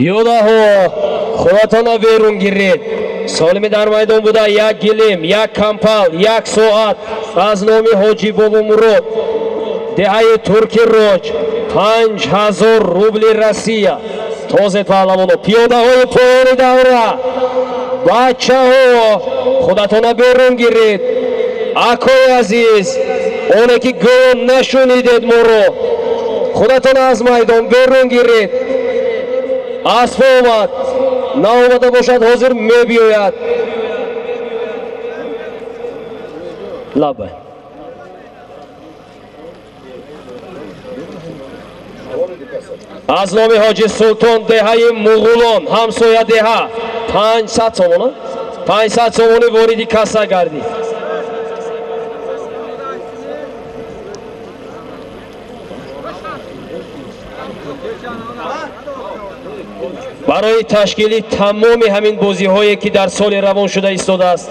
Yodaho Xudotona berun giret. Solimi dar maydon buda yak gilim, yak kampal, yak soat az nomi Hoji Bobo Murod. Dehai Turki Roj 5000 rubli Rossiya. Toze pahlavoni piyodahoyi poyoni davra. Bachchaho Xudotona berun giret. Akoy aziz 12 gol nashunided moro. Xudotona az maydon berun giret. Asfo omad naomada boshad hozir mebiyoyad labba az nomi Hoji Sulton Dehai Mughulon hamsoya deha 500 somon 500 somoni вориди каса гардид. برای تشکیل تمام همین بازی‌هایی که در سال روان شده ایستاده است،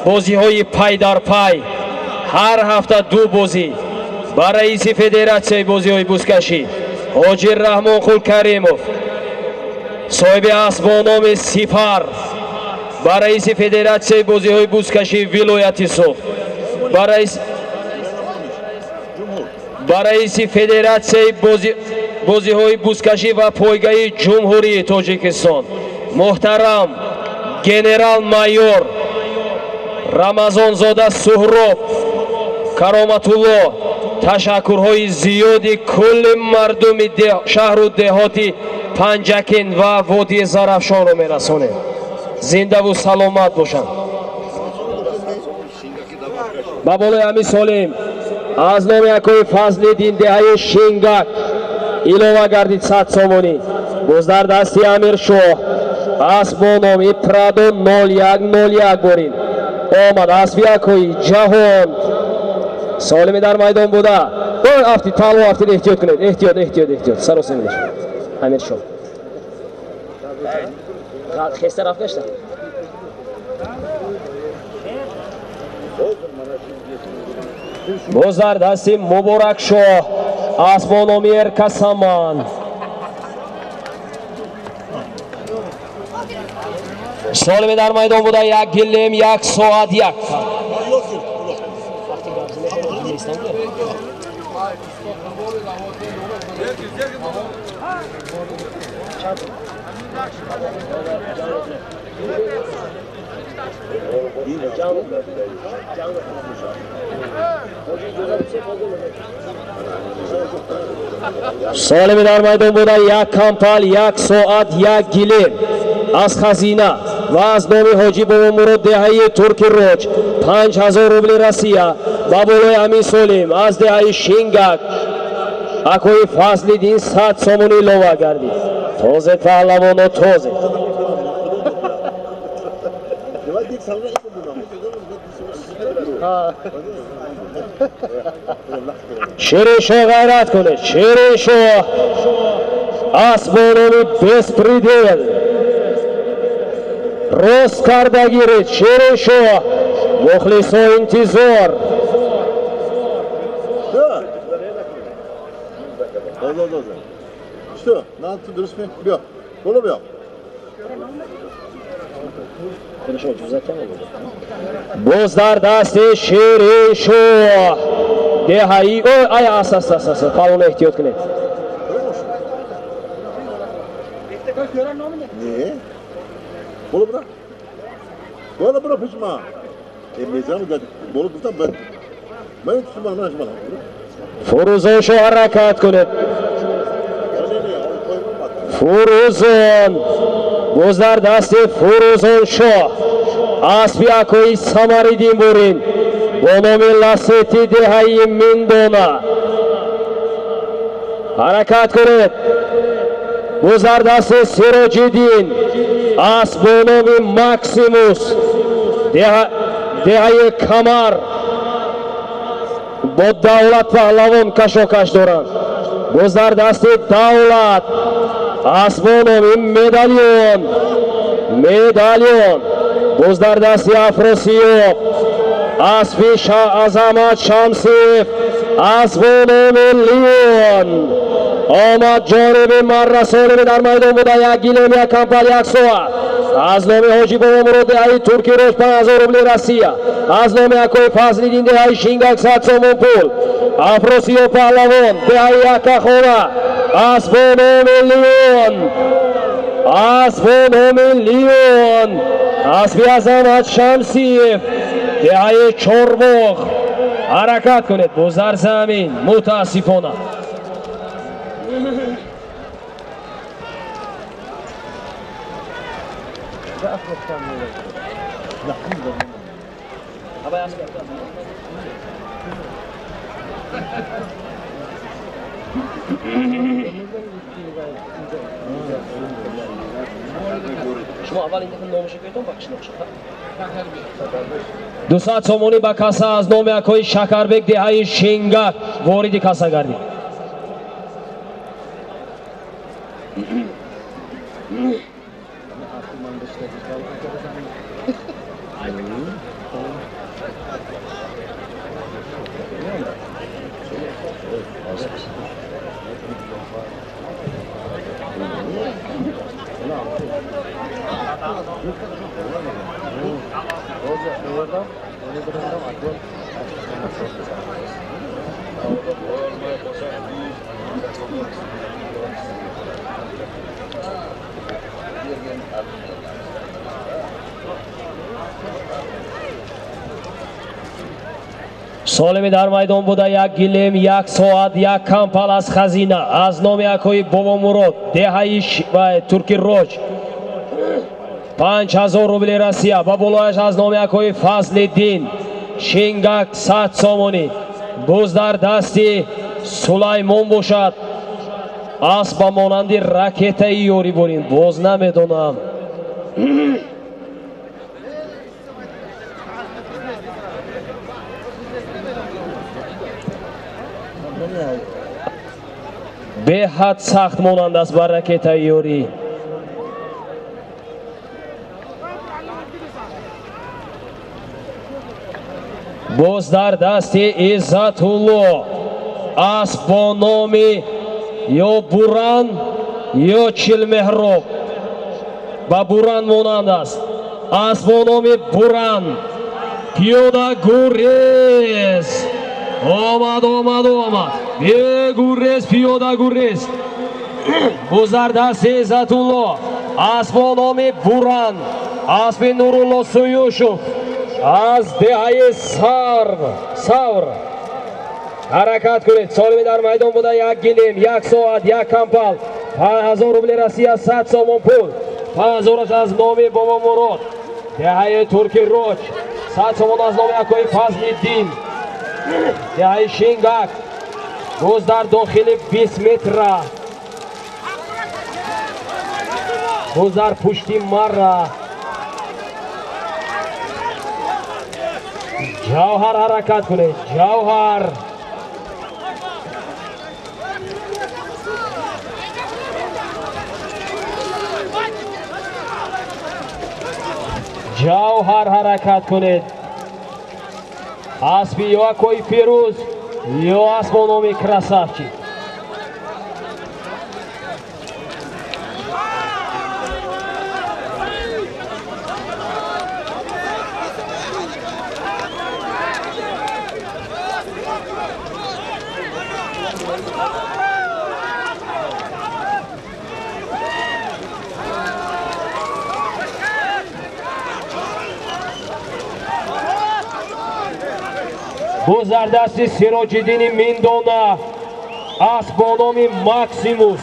بازی‌های پای در پای، هر هفته 2 بازی برای رئیس فدراسیون بازی‌های بوسکشی حاجی رحمان خول کریموف، صاحب اسب با نام سپر، برای رئیس فدراسیون بازی‌های بوسکشی ولایت سوخت، برای رئیس فدراسیون بازی‌های بوسکشی و پایگاه جمهوری تاجیکستان محترم گنرال مایور رمضانزاده سهراب کرامتالله تشکرهای زیادی کل مردم شهر و دهاتی پنجکین و وادی زرافشان رو میرسونه. زنده و سلامت باشند. با بالای همی سالیم از نام یکوی فضل دین دهی شینگک ilova gardid 100 somoni. Boz dar dasti Amir Shoh asb bo nomi Prado 0101 borин omad asbi akoyi Jahon solimi dar maydon buda afti talo afti ehtiyot kuned ehtiyot sarosim edish Amir Shoh xesta rafgashta boz dar dasti Muborak Shoh asbonomi Erkasaman solimi dar maydon buda yak gilim yak soat yak solimi dar maydon buda yak kampal yak soat yak gilim az khazina va az nomi Hoji Bobo Murod Dehai Turki Roj 5000 rubli Rossiya va boloi Amin Solim az Dehai Shingak akoyi Fazliddin 100 somoni ilova gardid. Toze pahlavono toze Shirin Shoh g'ayrat kunid. Shirin Shoh asbonomi bespredel rost karda girit. Shirin Shoh muxliso intizor Что? Надо дұрыс пен бе. Болу бе? Bozdar dasti Shirin Shoh Dehai ay asas palonu ehtiyot kuned. Ne? Bolu bırak. Bolu bırak pişman. Mezanı da bolu bırak ben. Ben tutmam lan bana. Furuzon Shoh harakat kuned. Furuzon Bozdar dasti Furuzon Shoh asbi akoyi Samaridin borin bonomi Laseti Dehai Mindona harakat kuned. Bozdar dasti Sirojiddin asb bonomi Maximus Dehai Kamar با دولت پهلوان کشاکش دارند. Bozdar dasti Davlat Asmonovi medalyon. Buzlar dasti Afrosiyov. Asfi Azamat Shamsiyev. Asmonovi Leon. Omad Jonibi Marra Solibi dar maydon buda yak gilam yak kampal yak soat. از نام حاجی بابا مراد ای ترکی روش 5000 روبل روسیه از نام اکوی فضلیدین ای شینگاک 100 سومون پول افروسیو پهلوان ای یکخونه اسبان میلیون اسبی عظمت شمسیف ای چورباغ حرکت کنید بزر زمین متاسفانه شما اول این دفعه نامش گفتم بخشنده شد 200 سومونی با کاسا از نام اکوی شکربک دهای شینگاک وارد کاسا گردید سالمی در میدان بوده یک گلیم یک ساعت یک کمپل از خزینه از نام اکوی بابا مراد دهایش و ترکی روش 5000 روبل روسیه و بلایش از نام اکوی فضل دین شینگاک 100 سومونی بوز در دستی سلیمان باشد اسب مانندی راکت یوری برین باز نمیدونم به حد سخت مانند است بر راکت یوری باز در دست عزت الله اسب با نام یا بوران یا چلمهراب با بوران مانند است اسب با نام بوران پیاده گریز آمد گریز پیاده گریز باز در دست عزت الله اسب با نام بوران اسب نورالله سویوشوف از دهه سور حرکت کنید سالمی در میدان بوده یک گلیم یک ساعت یک کمپل 5000 روبل روسیه 100 سومون پول 5000 از نام بابا مراد دهه ترکی روش 100 سومون از نام اکوی فضل دین دهه شینگاک باز در داخل 20 متر باز در پشتی مره جوهر حرکت کنید جوهر حرکت کنید اسبی یا کوی فیروز یا اسبانومی کراسافچی باز در دست سراج‌الدین میندانه اسب با نام ماکسیموس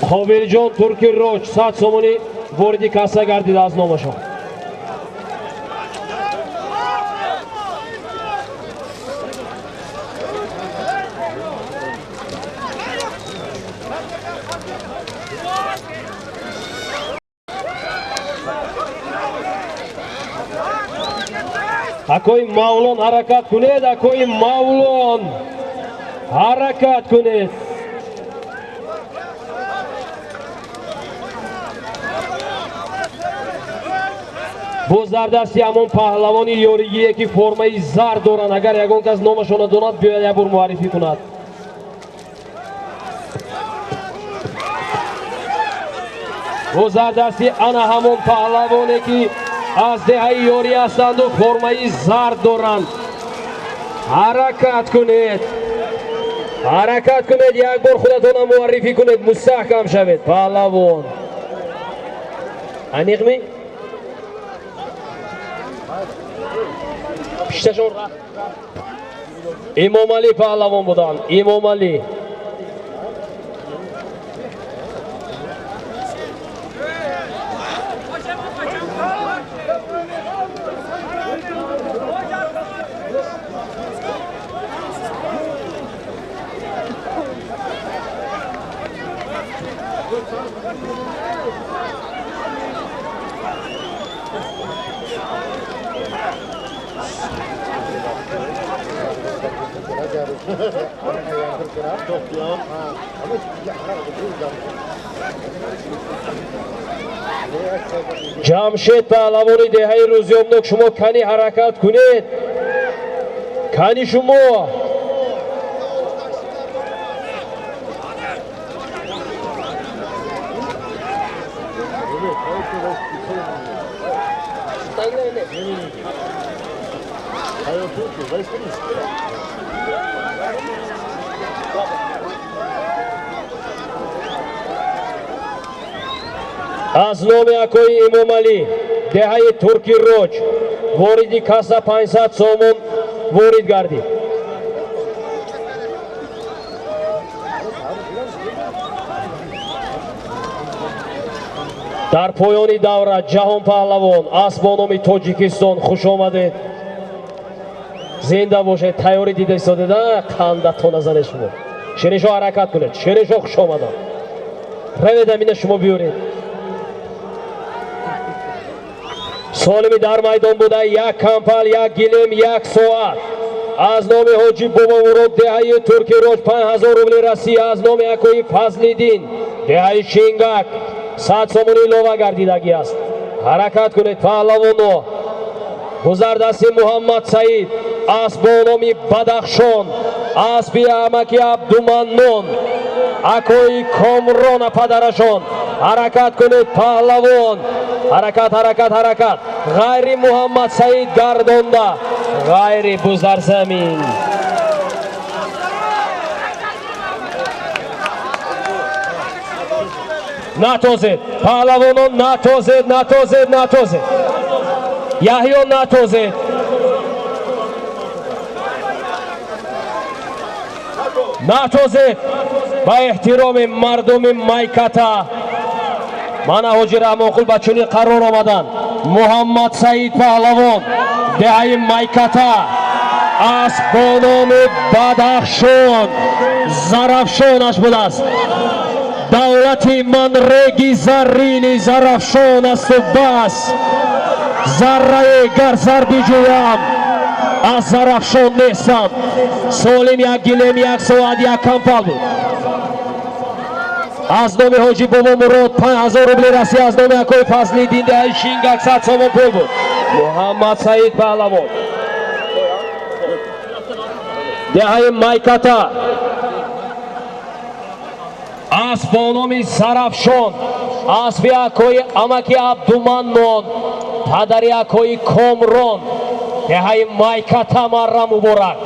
خاورجان ترکی روش 100 سومونی وارد کاسا گردید از نامشان Akoy Mavlon harakat kuned, akoy Mavlon harakat kuned. Bu Zardasti hamon pahlavoni yorigие ки формаи зар доранд. Агар ягон кас номашона донад биёяд як бор муаррифӣ кунад. Bu Zardasti ана ҳамон паҳлавоне ки аз деҳаи ёрӣ ҳастанду формаи зар доранд. Ҳаракат кунед. Ҳаракат кунед, як бор худатона муаррифӣ кунед, мустаҳкам шавед. Паҳлавон. Аниқми? Пишташон рафт. Имомалӣ паҳлавон буданд. Имомалӣ. Ҷамшед паҳлавони деҳаи Рӯзёбнок, шумо кани ҳаракат кунед. Кани шумо. аз номи акои Имомалӣ деҳаи Турки Роҷ вориди каса 500 сомон ворид гардид. дар поёни давра ҷаҳон паҳлавон асбо номи Тоҷикистон хушомадед. Зинда бошед. Тайёрӣ дида истодеда қандатон назанед шумо. Шериншоҳ ҳаракат кунед. Шериншоҳ хушомаданд. равед амина шумо биёред. солими дар майдон буда як кампал, як гилем, як соат. аз номи ҳоҷи Бобомурод деҳаи Турки Роҷ 5000 рубли Россия. аз номи акои Фазлиддин деҳаи Шингак 100 сомони илова гардидагӣ аст. ҳаракат кунед паҳлавоно. Гузардасти Муҳаммад Саид асбо номи Бадахшон, асби амаки Абдуманнон, акои Комрона падарашон. ҳаракат кунед паҳлавон. ҳаракат, ҳаракат, ҳаракат. ғайри Муҳаммад Саид гардонда, ғайри Бузарзамин. натозед паҳлавонон, натозед, натозед, натозед. яҳё натозед. натозед. ба эҳтироми мардуми Майката мана ҳоҷи Раҳмонқул ба чунин қарор омаданд. Муҳаммад Саид паҳлавон деҳаи Майката асб бо номи Бадахшон Зарафшонаш будааст. давлати ман реги заррини Зарафшон асту бас. заррае гар зар биҷӯям аз Зарафшон нестам. солим як гилем, як соат, як кампал буд. аз номи ҳоҷи Бобомурод 5000 рубли Россия. аз номи акои Фазлиддин деҳаи Шингак 100 сомон пул буд. Муҳаммад Саид паҳлавон деҳаи Майката асб бо номи Зарафшон, асби акои амаки Абдуманнон, падари акои Комрон деҳаи Майката марра муборак.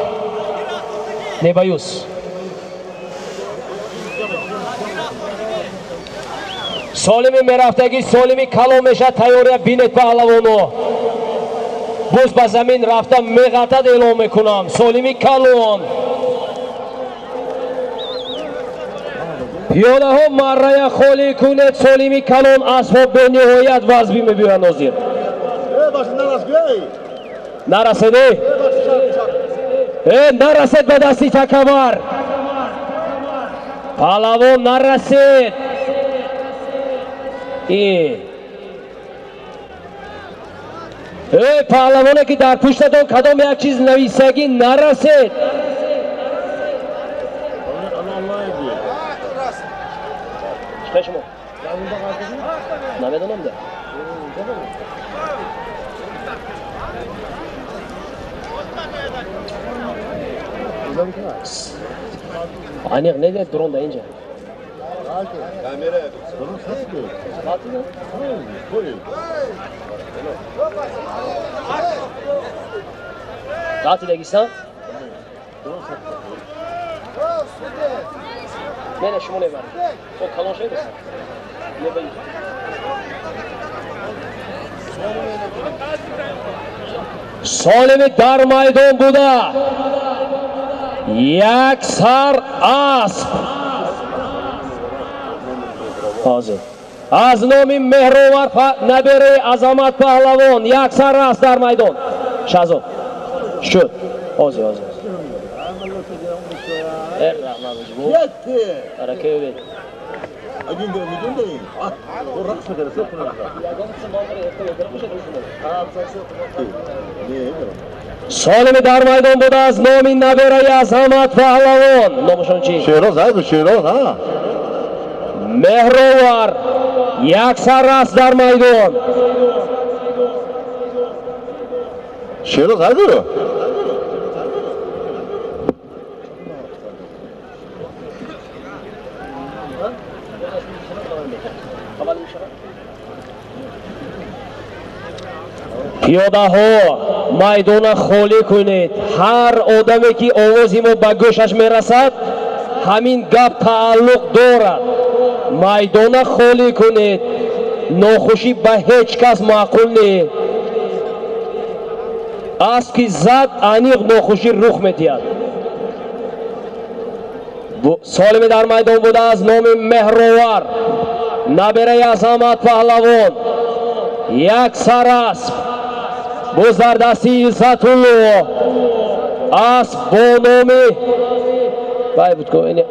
небаюс солими мерафтагӣ, солими калон мешавад. тайёрия бинед паҳлавоно. буз ба замин рафта меғатад эълон мекунам. солими калон. пиёдаҳо маррая холӣ кунед. солими калон асбоб бениҳоят вазбӣ мебиёяд. нозир нараседе, нарасед ба дасти такабар. паҳлавон нарасед. این ای پهلوانه که در پشتتون کدام یک چیز نویسگی نرسید چه شما؟ نمیدونم ده Aniq ne dedi drone da ince? Tatile gitsen? Ne şunu ne var? O kalan şey misin? Ne ben? Solimi dar maydon buda. یک سر اسب حاضر از نام مهرور نبره عظمت پهلوان یک سر اسب در میدان شازو شد حاضر سالم در میدان بود از نام نبره عظمت پهلوان نامشون چی؟ شیراز های شیراز ها مهرور یک سر است در میدان شیراز های داره پیاده ها میدان خالی کنید هر آدمی که آوازی ما به گوشش میرسد همین گپ تعلق دارد میدان خالی کنید ناخوشی به هیچ کس معقول نیست اسب که زد انیق ناخوشی رخ میدهد سالم در میدان بوده از نام مهرور نبره عظمت پهلوان یک سر اسب باز در دستی عزت الله اسب با نام بای بود که این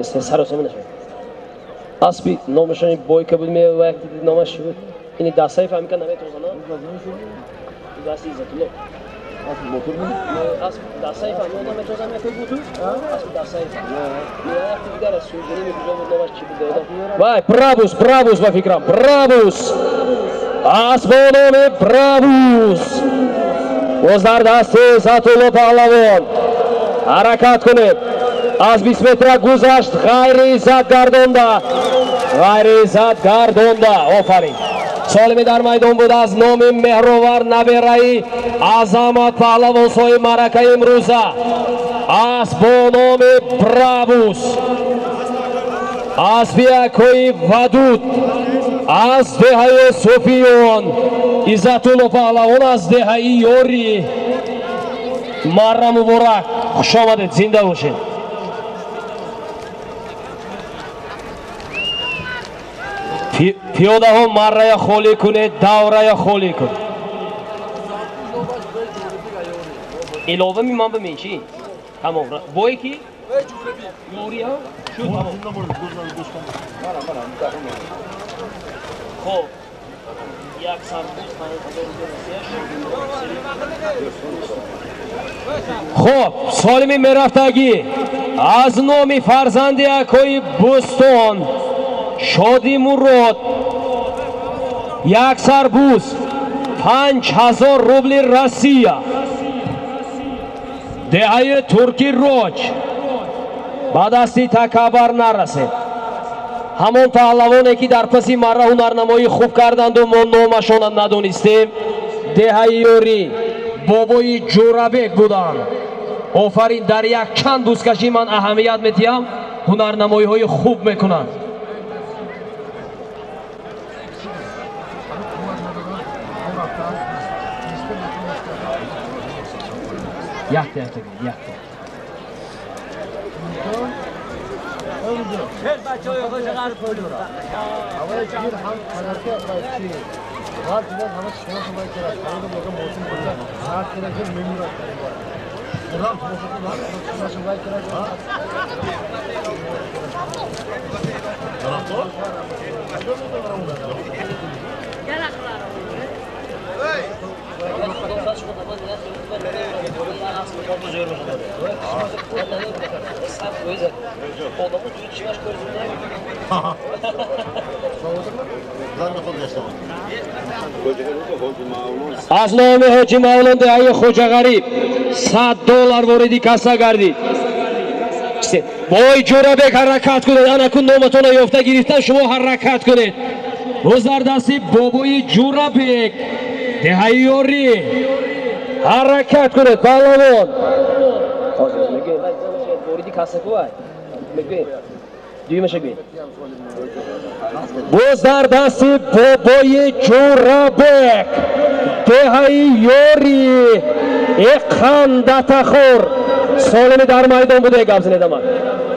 سر و سمینش بود اسبی نامشان بای که بود می وقتی دید نامش بود این دستایی فهمی که نمید روزانه دستی عزت الله اسب دستایی فهمی نمید روزانه که بود اسب دستایی فهمی وقتی دیگر از سوزنی می کجا بود نامش چی بود دادم وای برابوس با فکرم برابوس اسب با نام برابوس باز در دست عزت الله پهلوان حرکت کنید از 20 متر گذشت غیر عزت گردانده آفرین سالمی در میدان بود از نام مهرور نبره عظمت پهلوان سوی معرکه امروزه اسب با نام برابوس اسب یکوی ودود از دهه صوفیان عزت الله پهلوان از دهه یوری مره مبارک خوش آمدید زنده باشید پیاده ها مره خالی کنید دوره خالی کنید علاوه میمان بمین چی؟ تمام بایی کی؟ یوری ها؟ شو تمام خب یک خب سالمی میرفتگی از نام فرزند یکوی بستان شادی مراد یک سربوز 5000 روبل روسیه دهه ترکی روج با دستی تکبر نرسید همون پهلوانی که در پسی مره هنرنمایی خوب کردند و ما نامشان ندانستیم دهه یوری بابای جورابک بودند آفرین در یک چند دوستکشی من اهمیت میدهم هنرنمایی های خوب میکنند یک بچه‌های خوش غرب پولورا اول گیر هم حرکت بچی غرب دیدن همه شما کرد همه موقع موسم بود هر طرف میمونه قرآن شما کرد از نام حاجی مولان دهه خوجا غریب $100 واردی کاسا گردید. بای جورابک حرکت کنید. انکون نامتون را یافته گرفتن شما حرکت کنید. بزر دستی بابای جورابک دهه یاری حرکت کنید. پهلوان واردی کاسا کوای دیمش گوی بزر دستی بابای جورابک دهه یاری خور سالمی در میدان بوده گپ زنید اما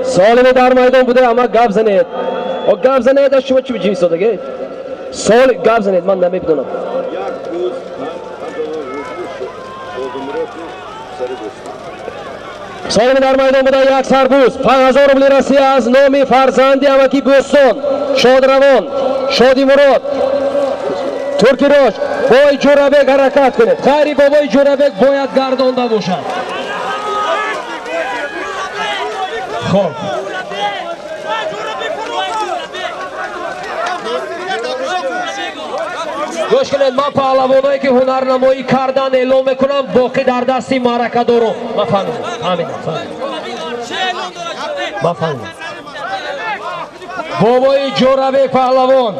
سالمی در میدان بوده اما گپ زنید و گپ زنید شما چی بچی میساده سال گپ زنید من نمیدونم سالمی در میدان بوده یک سربوز 5000 روبل رسی از نام فرزندی امکی بوستون شادروان شادی مراد ترکی روش بای جورابک حرکت کنید. خیری بابای جورابک باید گردانده باشد. خب گوش کنید من پهلوانایی که هنرنمایی کردن اعلام میکنم باقی در دستی معرکه دارم. من فهمیدم بابای جورابک پهلوان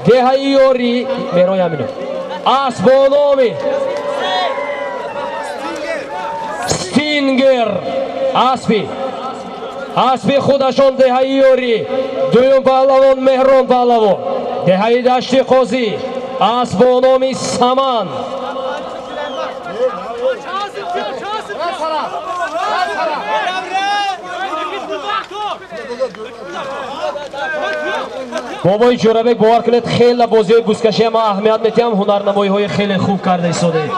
دهه یاری میروی همینو اسبانامی ستینگر اسبی خودشان دهه یاری دویم پهلوان مهران پهلوان دهه دشتی قاضی اسبانامی سمن بابای جورابک باور کنید خیلی بازی بوسکشی ما اهمیت میدیم. هنرنمایی های خیلی خوب کرده ایستاده.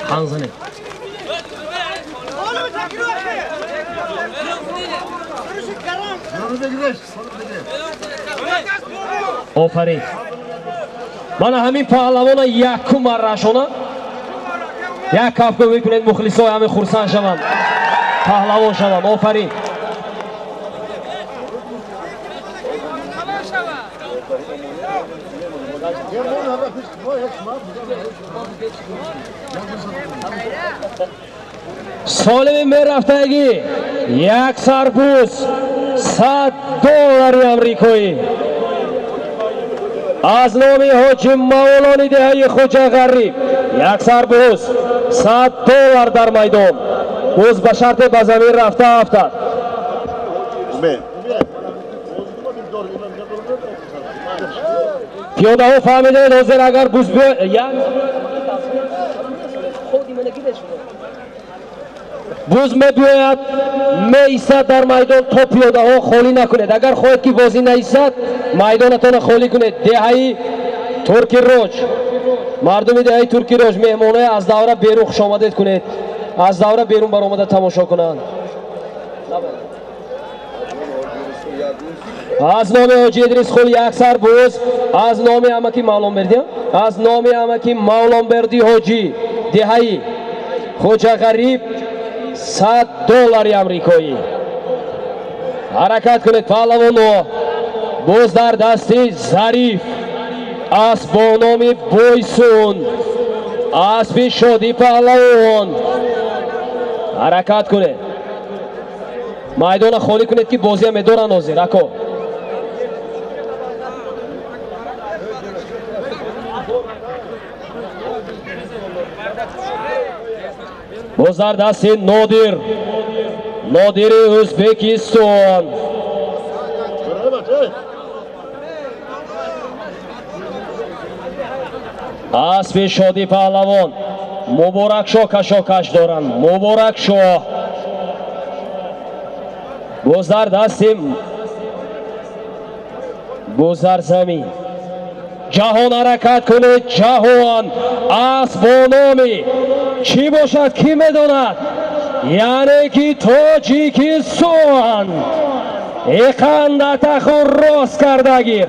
خانزنه آفرین من همین پهلوان یک مرشونه یک کافکو میکنید مخلص های همین خورسان شوند پهلوان شوند. آفرین سالم میرفتگی یک سربوز $100 امریکایی از نام حاجی مولانی دهه خوجا غریب یک سربوز $100 در میدان بوز به شرط به زمین رفته افتاد. پیاده ها فهمیده حاضر اگر بوز بوز میبوید میستد در میدان تا پیاده ها خالی نکنید. اگر خواهید که بازی نیستد میدانتان خالی کنید. دهه ترکی روج مردم دهه ترکی روج مهمانه از دوره بیرون خوش آمدید کنید. از دوره بیرون برآمده تماشا کنند. از نام حاجی ادریس خول یک سربوز از نام امکی مولان بردی از نام امکی مولان بردی حاجی دهه خوجا غریب $100 امریکایی حرکت کنید. پهلوانو بوز در دستی ظریف اسبانامی بویسون اسبی شادی پهلوان حرکت کنید. میدان خالی کنید که بازی هم دارن حاضر اکو بوز در دستی نادر ازبکستان اسب شادی پهلوان مبارک شو کشاکش دارن مبارک شو. بوز در دستی بوز در زمین جهان حرکت کنه. جهان اسبانامی چی باشد کی میداند؟ یعنی که تاجیکستان ایقان تخور راست کرده گیر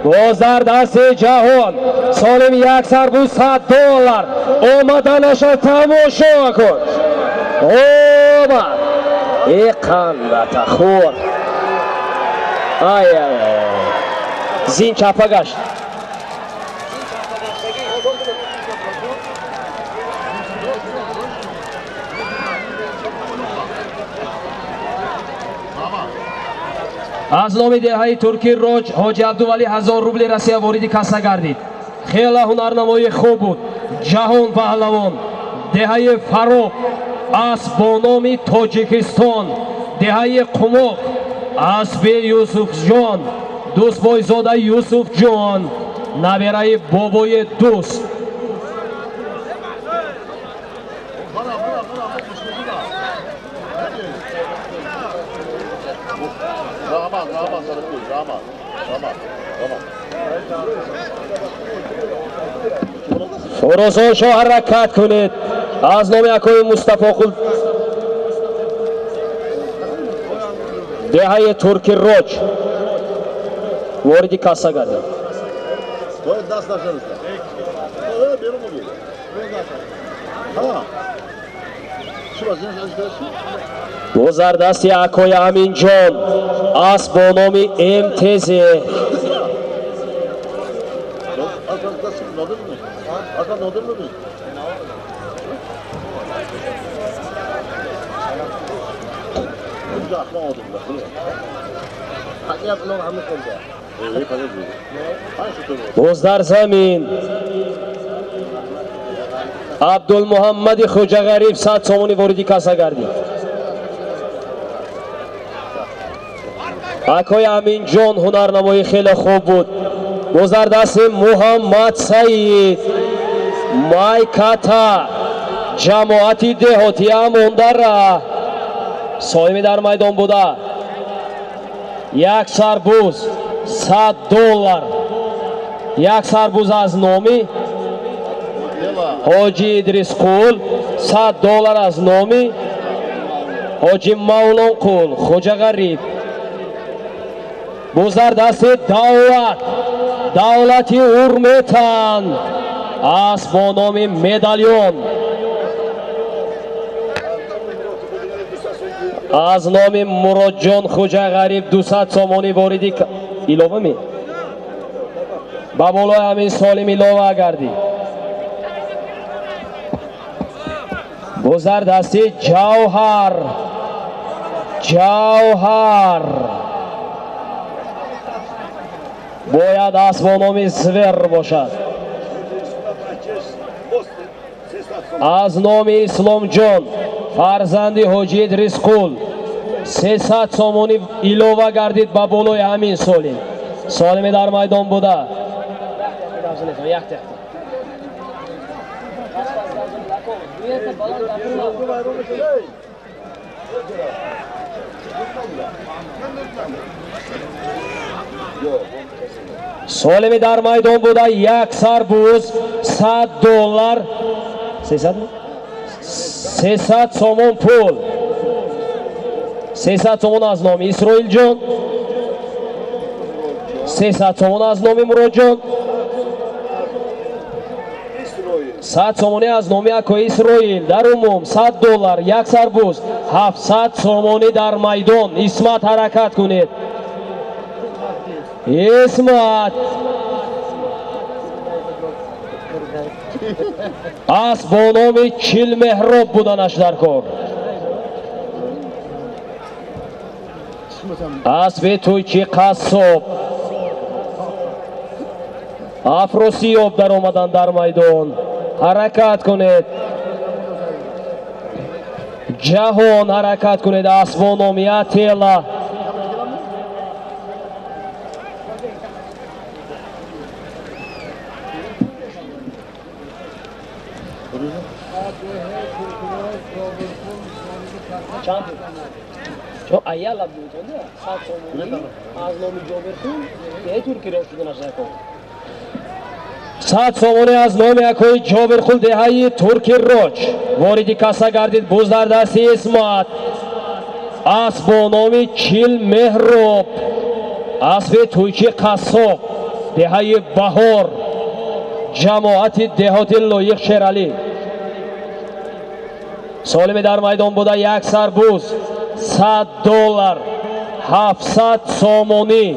باز در دست جهان سالم یک سربوز $100 آمدنش تماشا کن اومد ایقان تخور آی زین چپا گشت از نام دهه ترکی روج حاجی عبدالولی 1000 روبل رسیه وارد کاسه گردید. خیلی هنرنمای خوب بود. جهان پهلوان دهه فروغ از با نام تاجیکستان دهه قماق از به یوسف جان دوست بایزاده یوسف جان نبرای بابای دوست فروزان شو حرکت کنید از نام اکوی مصطفی قل دهه ترکی روج وارد کاسه گردید دست نشد بیرون بود گذر دستی اکوی امین جان از با نام امتزه باز در زمین عبدالمحمد خوجا غریب 100 سومونی وارد کاسه گردید اکوی امین جان هنرنمایی خیلی خوب بود باز در دست محمد سعید مایکاتا جماعتی دهاتی اموندر سایمی در میدان بوده یک سربوز $100 یک سربوز از نامی حاجی ادریس قول $100 از نامی حاجی مولان قول خوجا غریب بوزر دست دولتی ارمتن از با نام مدالیون از نام مراد جان خوجا غریب 200 سومونی واردی ایلوه می با بالای همین سالم ایلوه گردی بوزر دستی جوهر باید از با نام زور باشد از نام اسلام جان فرزندی حاجی ادریس قول 300 سومونی ایلوه گردید با بالای همین سالمی در میدان بوده سالمی در میدان بوده یک سربوز $100 300 سومون پول 300 سومون از نام اسرائیل جان 300 سومون از نام مراد جان 100 سومونی از نام اکوی اسرائیل در عموم $100 یک سربوز 700 سومونی در میدان اسمت حرکت کنید اسمت از با نام چیل مهراب بودنش در کار از به تویچی قصاب افروسیاب در آمدن در میدان حرکت کنید جهان حرکت کنید از با نام اتیلا چون ایالا بود نه 100 سومونی از نام جابرخون یه ترکی رو شده نشه کن 100 сомони аз номи акои Ҷобирқул деҳаи Турки Роҷ вориди каса гардид. буз дар дасти Исмат. асп бо номи Чил Меҳроб, асби Туйчи Қассоқ деҳаи Баҳор, ҷамоати деҳоти Лоиқ Шералӣ. солими дар майдон буда як сарбуз $100 700 сомонӣ.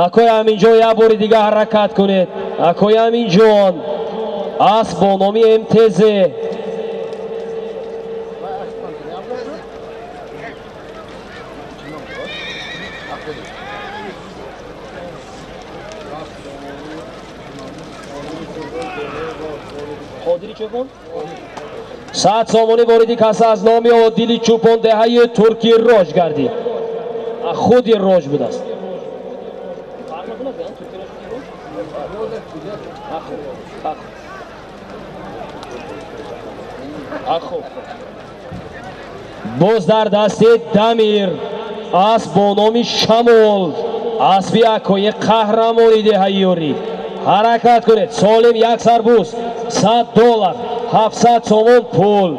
акои Аминҷон як бори дига ҳаракат кунед. акои Аминҷон асп бо номи МТЗ. صد سامانی واردی کسا از نامی عادلی چوپان دهه ترکی راج گردید. خودی راج بود است. باز در دست دمیر اسب با نام شمال، اسبی اکوی قهرمانی دهه یوری حرکت کنید. سالم یک سربوز $100 700 سومون پول.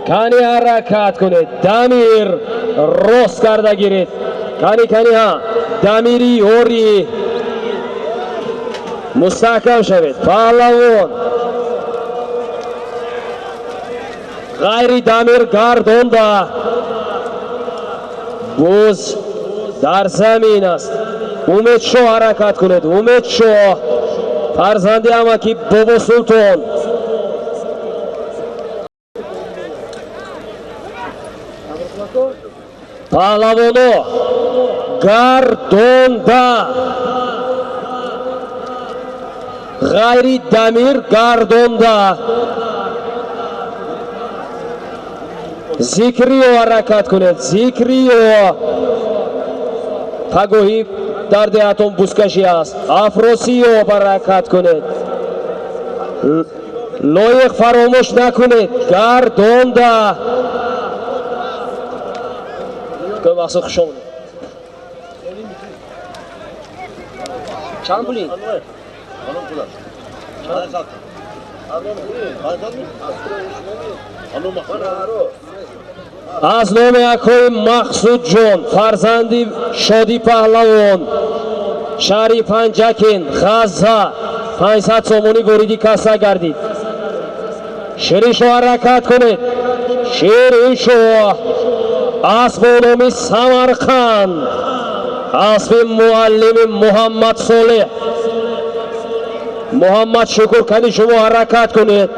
کانی حرکت کنید. دمیر راست کرده گیرید. کانی ها دمیری یوری مستحکم شوید. پهلوان غیری دمیر گردانده. بوز در زمین است. امید شاه حرکت کنید. امید شاه فرزندی امکی بابا سلطان. پهلوانو گردانده. غیری دمیر گردانده. ذکریو حرکت کنید. ذکریو پگوهی در دهتون بوسکشی است. افراسیو حرکت کنید. لایق فراموش نکنید. گردانده. که واسه خوشم چند پولی؟ از نام اکوی مقصود جان فرزندی شادی پهلوان شهری پنجکین غزه 500 سومونی وریدی کسا گردید. شیرشو حرکت کنید. شیرشو اسب نامی سمرقند اسب معلم محمد صالح محمد شکر کنی شما حرکت کنید.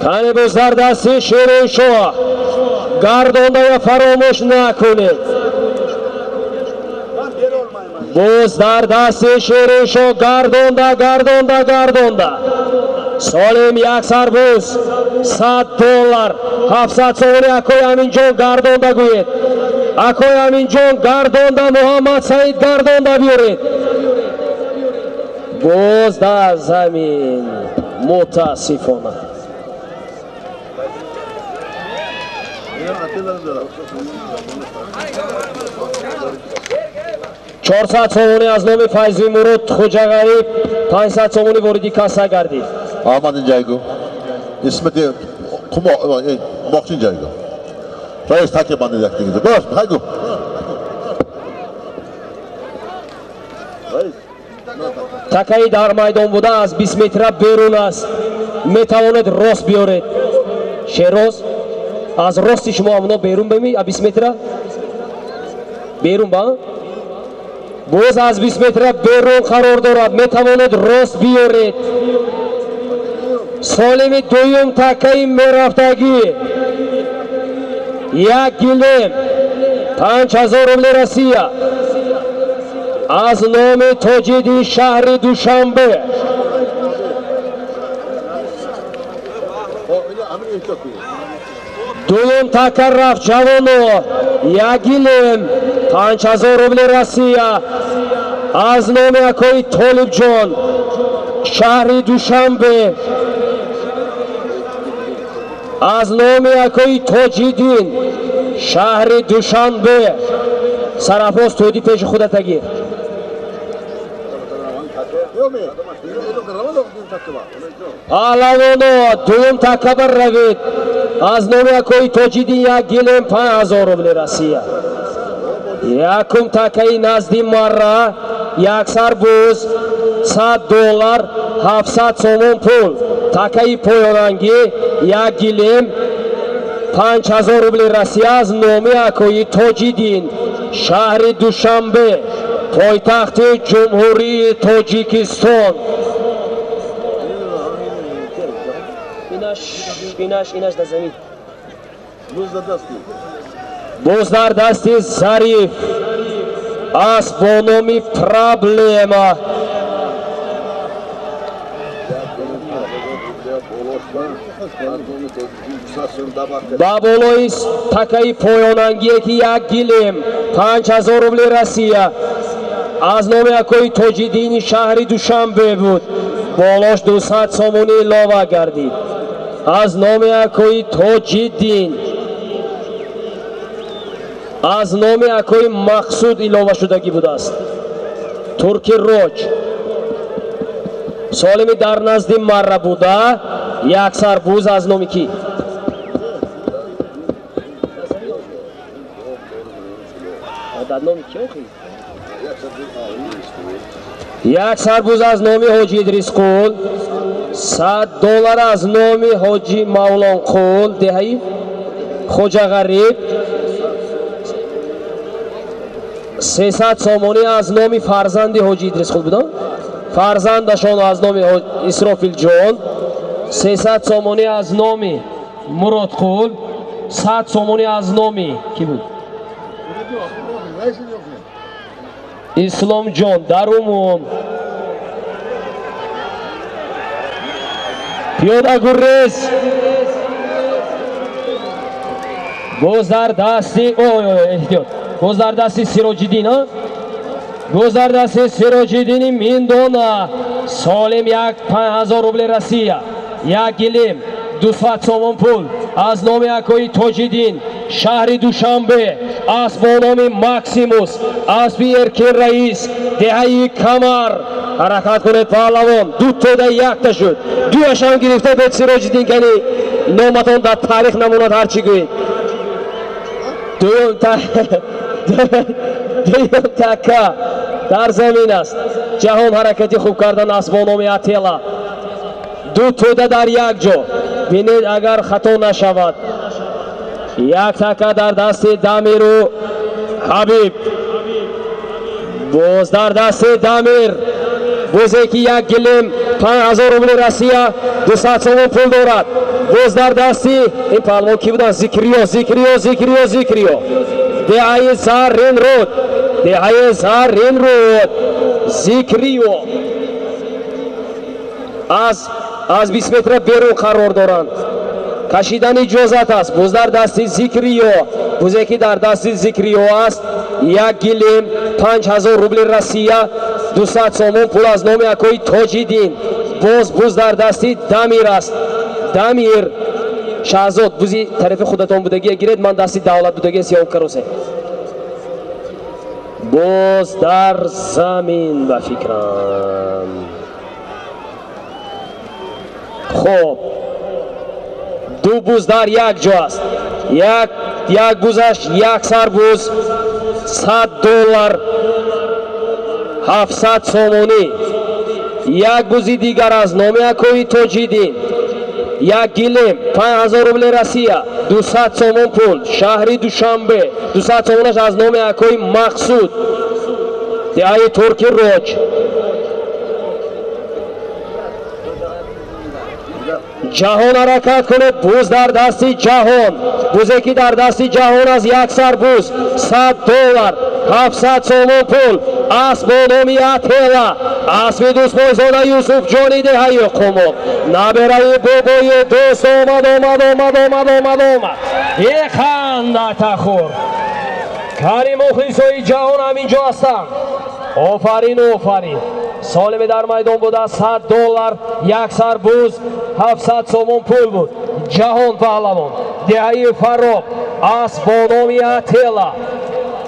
کنی باز در دستی شیر شما گردانده یا فراموش نکنید. باز در دستی شیر شما گردانده. سالم یک سربوز $100 700 سومونی اکوی امینجان گردانده گوید. اکوی امینجان گردانده. محمد سعید گردانده بیارید. باز در زمین متاسفانه 400 سومونی از نام فیضی مرود خوجا غریب 500 سومونی وردی کاسا گردید. آمدین جایگو اسمتی باقچین جایگو رایش تاکی بانده یکتی گیده باش بخایگو تاکی در میدان بوده از 20 متر بیرون است. میتواند راست بیارید. شیراز از راستی شما همونا بیرون بمی 20 متر بیرون با باز از 20 متر بیرون قرار دارد. میتواند راست بیارید. سالم دویم تاکی میرفتگی یک گلیم 5000 روبل روسیه از نام تاجیدی شهر دوشنبه. دویم تاکر رفت جوانو یک گلیم 5000 روبل روسیه از نام اکوی طالب جان شهر دوشنبه. از نام اکوی تاجیدین шаҳри Душанбе. Сарафоз тӯди пеши худат агир. Паҳлавоно дуюм такка барравед. Аз номи Акои Тоҷиддин 1 гилем 5000 рубли Россия. Якум таккаи назди марра, як сарбуз, $100, 700 сомон пул. Таккаи поёнангӣ 1 гилем 5000 рубли Россия аз номи Акои Тоҷиддин, шаҳри Душанбе, пойтахти Ҷумҳурии Тоҷикистон. Инаш да замин. Буз дар дасти Зариф аст бо номи Проблема. ба болои таккаи поёнангие ки 1 гилем 5000 рубли Россия аз номи Акои Тоҷиддини шаҳри Душанбе буд. Болош 200 сомони илова гардид. Аз номи Акои Тоҷиддин, аз номи Акои Мақсуд илова шудагӣ будааст. Турки Роҷ солими дар назди марра буда, як сарбуз аз номи ки? Як сарбуз аз номи Ҳоҷи Идрисқул, $100 аз номи Ҳоҷи Мавлонқул, деҳаи Хоҷа Ғариб, 300 сомонӣ аз номи фарзанди Ҳоҷи Идрисқул будам. Фарзандашон аз номи Исрофилҷон, 300 сомонӣ аз номи Муродқул, 100 сомонӣ аз номи ки буд? Исломҷон. Дар умум пиёдагуррез боз дар дасти эҳтиёт, боз дар дасти Сироҷиддин, боз дар дасти Сироҷиддини Миндона, солим 5000 рубли Россия, 1 гилем 200 сомон пул аз номи Акои Тоҷиддин, шаҳри Душанбе, аст бо номи Максимус, асби Эркин Раис, деҳаи Камар. ҳаракат кунед паҳлавон. ду тода якта шуд. дуяшам гирифта бед Сироҷиддин, кани номатон дар таърих намонад ҳарчи гӯед. дуюм такка дар замин аст. ҷаҳон ҳаракати хуб кардан аст бо номи Атела. ду тода дар як ҷо. бинед агар хато нашавад. як такка дар дасти Дамиру Ҳабиб. боз дар дасти Дамир. бозе ки 1 гилем 5000 рубли Россия, 200 сомон пул дорад. боз дар дасти ин паҳлвон ки будан? Зикриё. деҳаи Заринруд, Зикриё аз 20 метра берун қарор доранд. кашидани иҷозат аст. боз дар дасти Зикриё. бозе ки дар дасти Зикриё аст 1 гилем 5000 рубли Россия, 200 сомон пул аз номи Акои Тоҷиддин. боз дар дасти Дамир аст. Дамир Шаҳзод, бузи тарафи худатон будагия гиред, ман дасти давлат будагия сиём каросе. боз дар замин ба фикрам. хоб ду буз дар як ҷо аст. як бузаш, як сарбуз, $100, 700 сомонӣ. як бузи дигар аз номи Акои Тоҷиддин, 1 гилем 5000 рубли Россия, 200 сомон пул, шаҳри Душанбе. 200 сомонаш аз номи Акои Мақсуд, деҳаи Турки Роҷ. ҷаҳон ҳаракат кунед. буз дар дасти Ҷаҳон. бузе ки дар дасти Ҷаҳон аз як сарбуз, $100, 700 сомон пул аст бо номи Атела. асби дӯстмойзода Юсуфҷони деҳаи Қумов. набераи бобои дӯст омад. ихандатахур. кари мухлисои ҷаҳон ҳаминҷо ҳастанд. офарин. солими дар майдон буда $100, як сарбуз, 700 сомон пул буд. ҷаҳон паҳлавон, деҳаи Фаррох, Asbonomi Atela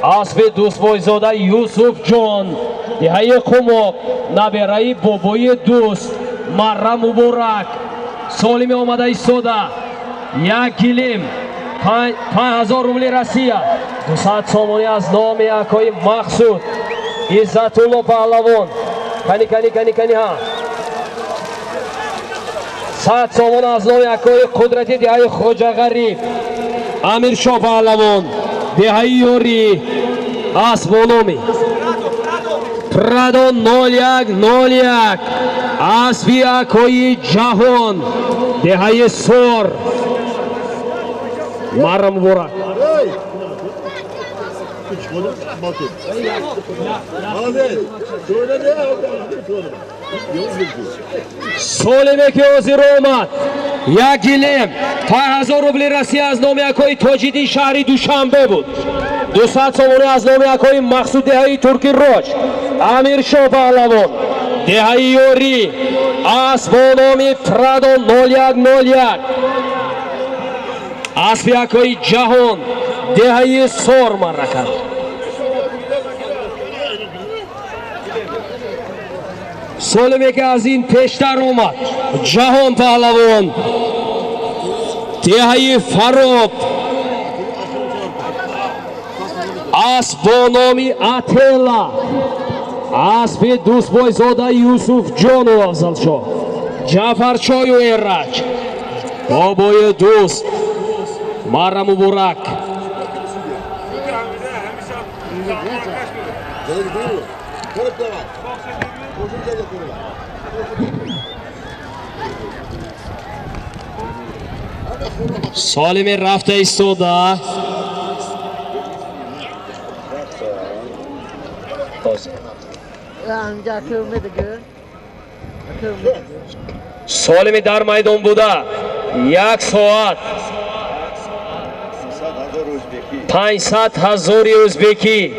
Asbi Dustboyzoda Yusuf Jon Dehai Qumoq Naberai Boboyi Dust Marra Muborak Solimi omada istoda 1 gilim 5000 rubli Rossiya 200 somoni az nomi Akoy Maqsud Izzatullo Pahlavon Kani ha 100 somoni az nomi Akoy Qudrati Dehai Xo'ja G'arib Amir Shoh Pahlavon Dehai Yori Asbonomi Prado 0-1 Asbi Akoy Jahon Dehai Sor Marra Muborak Solibek Oziromat 1 gilim 5000 rubli Rossiya az nomi Akoy Tojiddin shahri Dushanbe بود 200 somoni az nomi Akoy Maqsud Dehai Turki Roj Amir Shoh Pahlavon Dehai Yori Asbonomi Prado 0-1 Asbi Akoy Jahon Dehai Sor marra karд Solibek az in peshtar omad Jahon Pahlavon Dehai Farob Asbonomi Atela Asbi Dustboyzoda Yusuf Jon afzal Shoh Jafar Choyu Erraj Boboyi Dust Marra Muborak Solimi rafta istoda Solimi dar maydon buda 1 soat 500,000 o'zbeki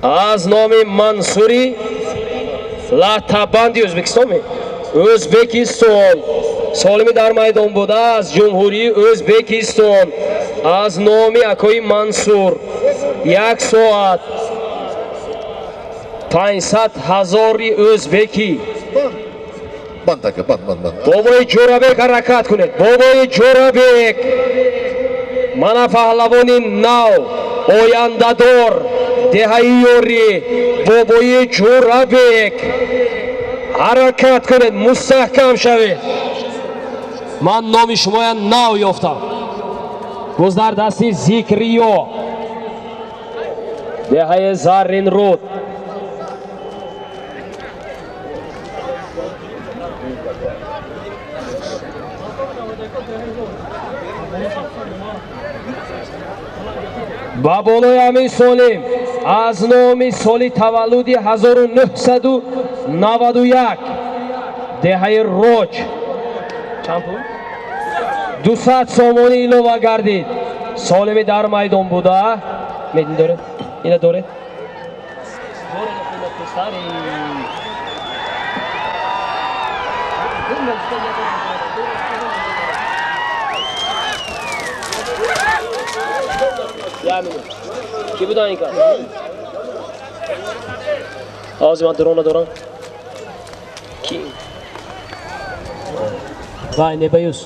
az nomi Mansuri Latabandi O'zbekistonmi O'zbekiston Solimi dar maydon buda az Jumhuriy O'zbekiston az nomi Akoy Mansur 1 soat 500,000 o'zbeki Band aka, band. Boboy Jo'rabek harakat kuned. Boboy Jo'rabek mana Pahlavonin nav oyandador Dehai Yori Boboy Jo'rabek harakat kuned, mustahkam shaved. Man nomi shumoya nav yoftam. Ko'zlar dasti Zikriyo Dehai Zarrin Rud Baboloy Amin Solim az nomi Soli tavalludi 1991 Dehai Roj چند پول؟ 200 سومونی ایلووا گردید. سالمی در میدان بوده. میدین داره؟ اینا داره؟ کی بوده این کار؟ آزی من درون ندارم. کی؟ وای نبایوس.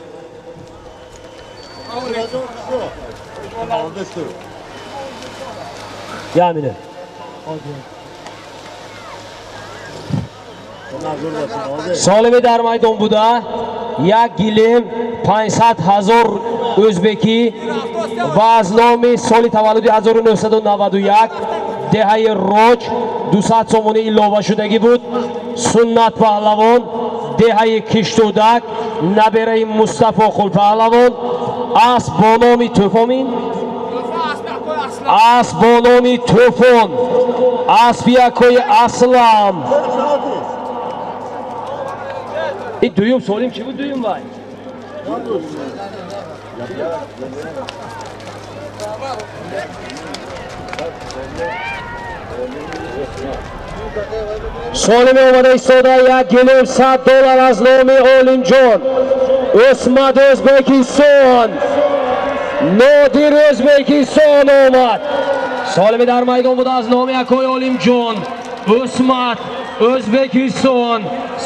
یامینه. سالمی در میدان بوده. یک گیلیم 500,000 ازبکی و از نام سال تولد 1991 دهه روج 200 سومونی ایلووا شدگی بود. سنت پهلوان دهه کشتودک نبره مصطفی خل پهلوان از بانامی توفامین از بانامی توفون از بیاکوی اسلام. این دویم سالیم چی بود دویم بای؟ سالم اومده ایستاده. یک گلیم $100 از نام اولین جان اسمت ازبکستان. Nodir O'zbekiston omad. Solimi در maydon بود از نام Akoy Olimjon. Usmat O'zbekiston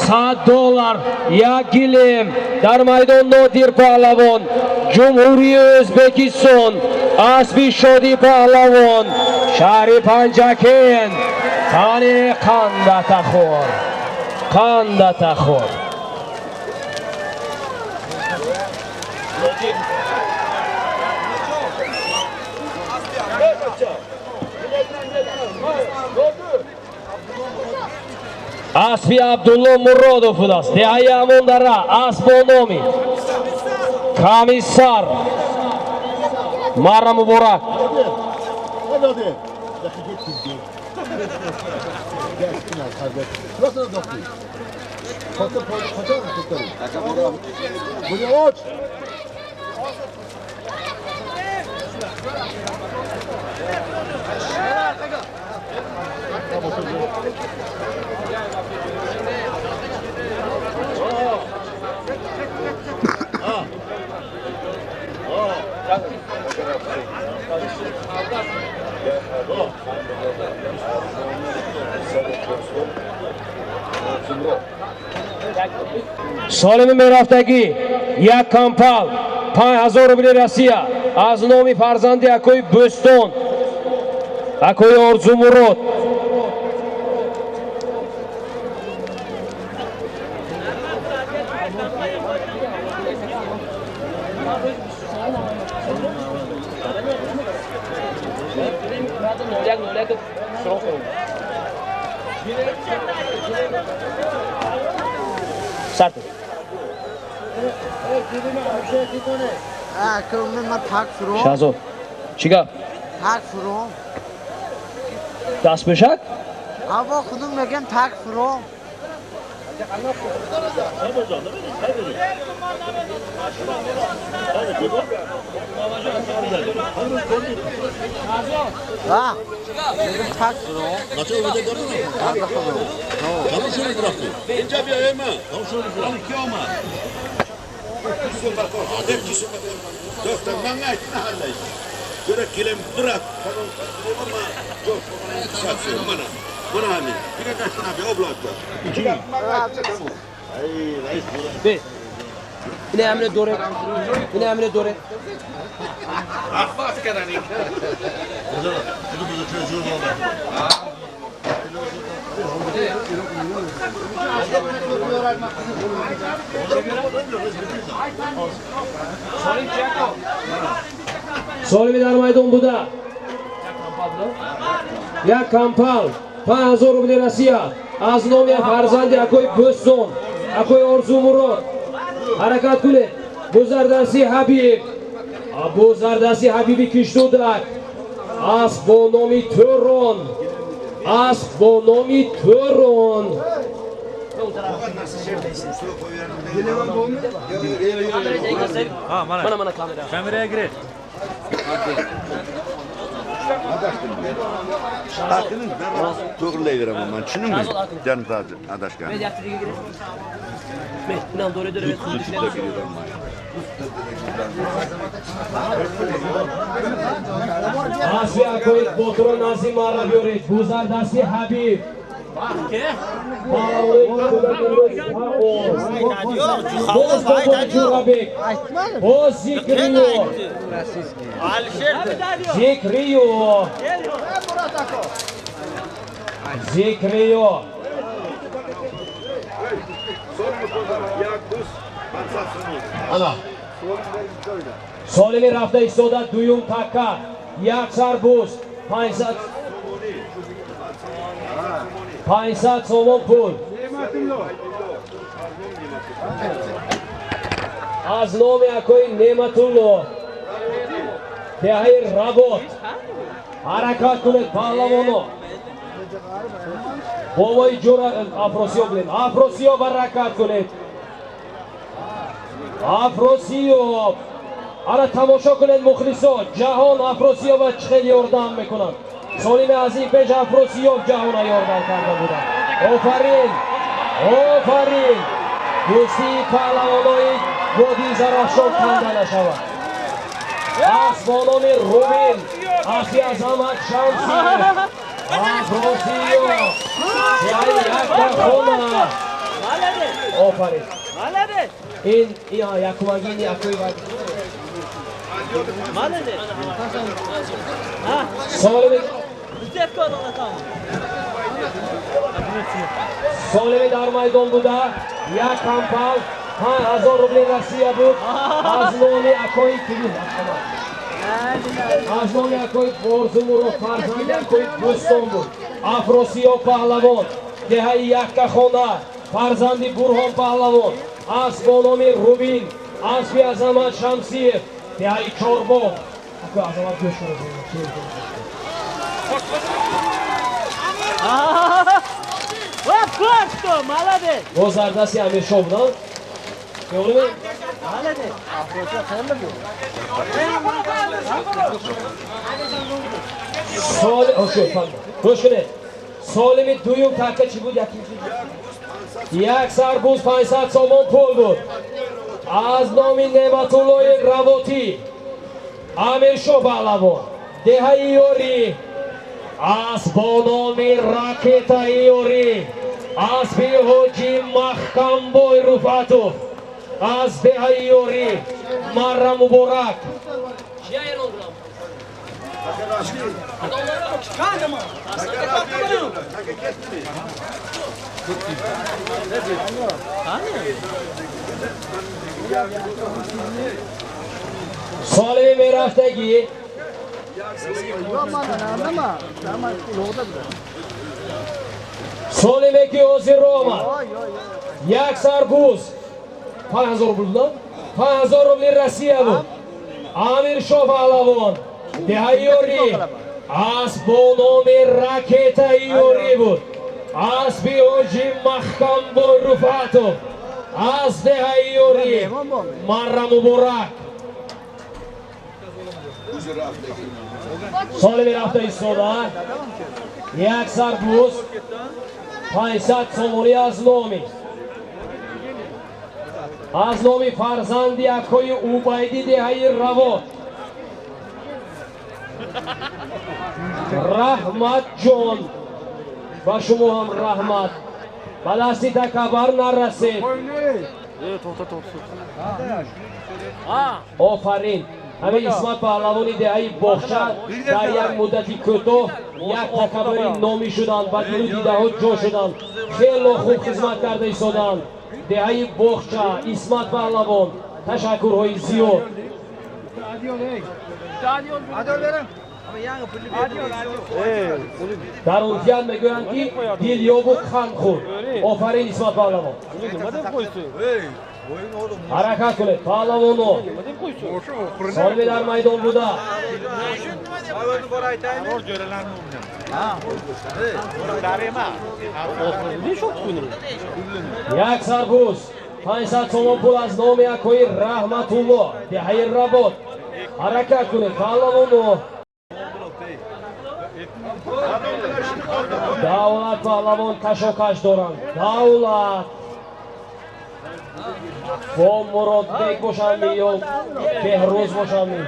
$100 1 gilim در maydon Nodir Pahlavon. Jumhuriy O'zbekiston Asbi Shodi Pahlavon. Shahri Panjaken Tani Qandataxor Asbi Abdullo Murodov budas. Dehaya Amondara Asbonomi Komissar Mara Muborak Hadi. Nasıl doktor? Kaçar mı doktor? Buraya aç. Solimi meraftagi yak kampal 5000 rubl Rossiya az nomi farzandi Akoy Bo'ston Akoy Orzu Murod Sarto. Shazod. Chiga? Tak furon. Dast beshak? Ava khudum megam tak furon. Ha. Tak furon. Kaça öyle gördün mü? Tamam şöyle bıraktı. İnce bir ayırma. Tamam şöyle bıraktı. Ki ama. Doktor ben ne halleyi? Göre kilim bırak. Tamam. Ama yok. Şansın bana. Bana hani. Bir de kaçtın abi oblakta. İki. Ay reis burada. Be. Yine Emre Dore. Yine Emre Dore. Ahbap kadar iyi. Bu çocuğun oldu. Solimi dar maydon buda. Ya kampal 5000 rubl Rossiya az nomi farzandi Akoy Bo'ston Akoy Orzu Murod harakat kule Buzardasi Habib Buzardasi Habibi kishtudak Asbonomi To'ron mana kamera Kameraya girer. Hakkınız ben to'g'rilayveraman man tushundingmi? Jon Fazil adashgan. Men dore Asbi Akoy Botron Nazim Arabioret Buzardasi Habib Zikriyo Ana. Solimi rafta istoda duyum takka yaksar buz 500 somon pul az nomi Akoy Ne'matullo Dehai Rabot harakat kuned pahlavono Bovoy jura Afrosiyov harakat kuned Afrosiyov Ara tamosha kuned muxliso Jahon Afrosiyova chqel yordam mekunad Solimi Aziz Bej Afrosiyov jahona yordam karda budan Ofarin Do'sti pahlavonoyi Bodi Zarafshon kandala shavad Asbonomi Rubin, Afi Azamat Shamsi, Afrosiyo, Yakahona. Ofarin. In Yakumagini Akuiva. Solemi dar maydon buda. Ya Kampal. 5000 rubli Rossiya bu. Azloni Akoy kimi. Azloni Akoy Borzumurov farzandi Akoy Bo'ston bu. Afrosiyo Pahlavon. Dehai Yakahona. Farzandi Burhon Pahlavon. Asbonomi Rubin. Asfi Azamat Shamsiyev. Dehai Chorbov. Akoy Azamat Go'shkov. Просто, молодец! Bozardasi Amir Shovdan. To'g'rimi? Молодец! Solimi duyum takka chi bud yakinchi. Yak sarbuz 500 somon pul bud. Az nomi Ne'matulloyev Ravoti. Amir Shov Pahlavon. Dehai Yori. Asbonomi Raketa Yori. Asbi Hoji Mahkamboy Rufatov. Az Dehai Yori. Marra Muborak. Solimi Merafdagi Solimeki Ozi Roma. Yak sarbuz 5000 rubli. 5000 rubli Rossiya bu. Amir Shov Pahlavon. Dehai Yori. Asbonomi Raketa Yori bu. Asbi Hoji Mahkamboy Rufatov. Az Dehai Yori. Marra Muborak. Solimi rafta istoda. Yak sarbuz 500 somoni Aznomi. Aznomi farzandi Akoy Ubaydi Dehai Ravot. Rahmat Jon. Va shuma ham rahmat. Balasti takabar narasid. Ofarin. Hamin Ismat Pahlavoni Dehai Bog'cha dar yak muddati ko'toh yak takabari nomi shudan va guru didaho jo shudan. Khelo khub xizmat karda istodan. Dehai Bog'cha Ismat Pahlavon tashakkurhoyi ziyod. در اونجا میگویند که دل یابو خان خود آفرین اسمت پهلوان حرکت کنید پهلوانو سالمی در میدان بوده یک سربوز 500 تومان پول از نام یکوی رحمت الله دهی رباط حرکت کنید پهلوانو Davlat Pahlavon tashokash doran. Davlat. Bo Murodbek boshami yo'q. Behruz boshami.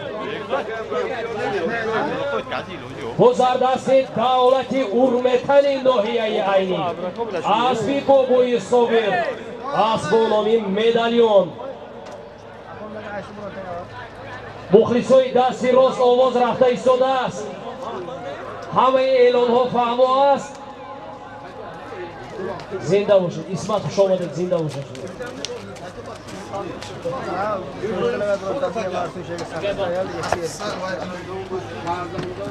Bu zardasti davlati urmetani nohiyai ayni. Asbi boboyi Sobir. Asbonomi medalyon. Muxlisoy dasti rost ovoz rafta istoda ast. همه اعلان ها فهمو است زنده باشید اسمت خوش آمدید زنده باشید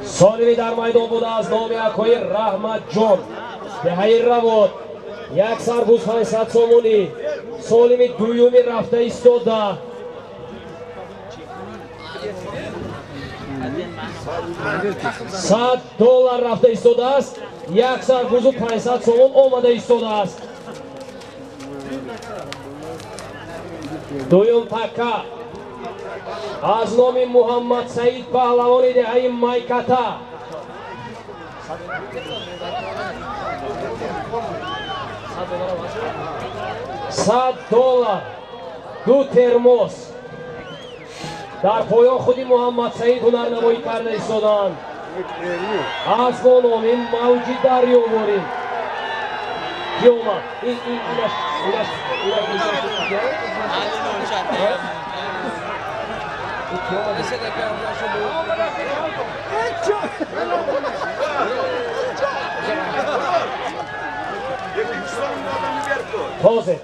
سالمی در میدان بوده از نام اکوی رحمت جان دهی رواد یک سربوز 500 سومونی سالمی دویومی رفته ایستاده $100 رفته ایستاده است یک سربوزو 500 سوم آمده ایستاده است دویم تکه از نام محمد سعید پهلوانی دهی مایکتا $100 دو ترموس در پایان خودی محمد سعید هنرنمایی کرده ایستادند. از با نام موجی دریاوری کی اومد؟ اینش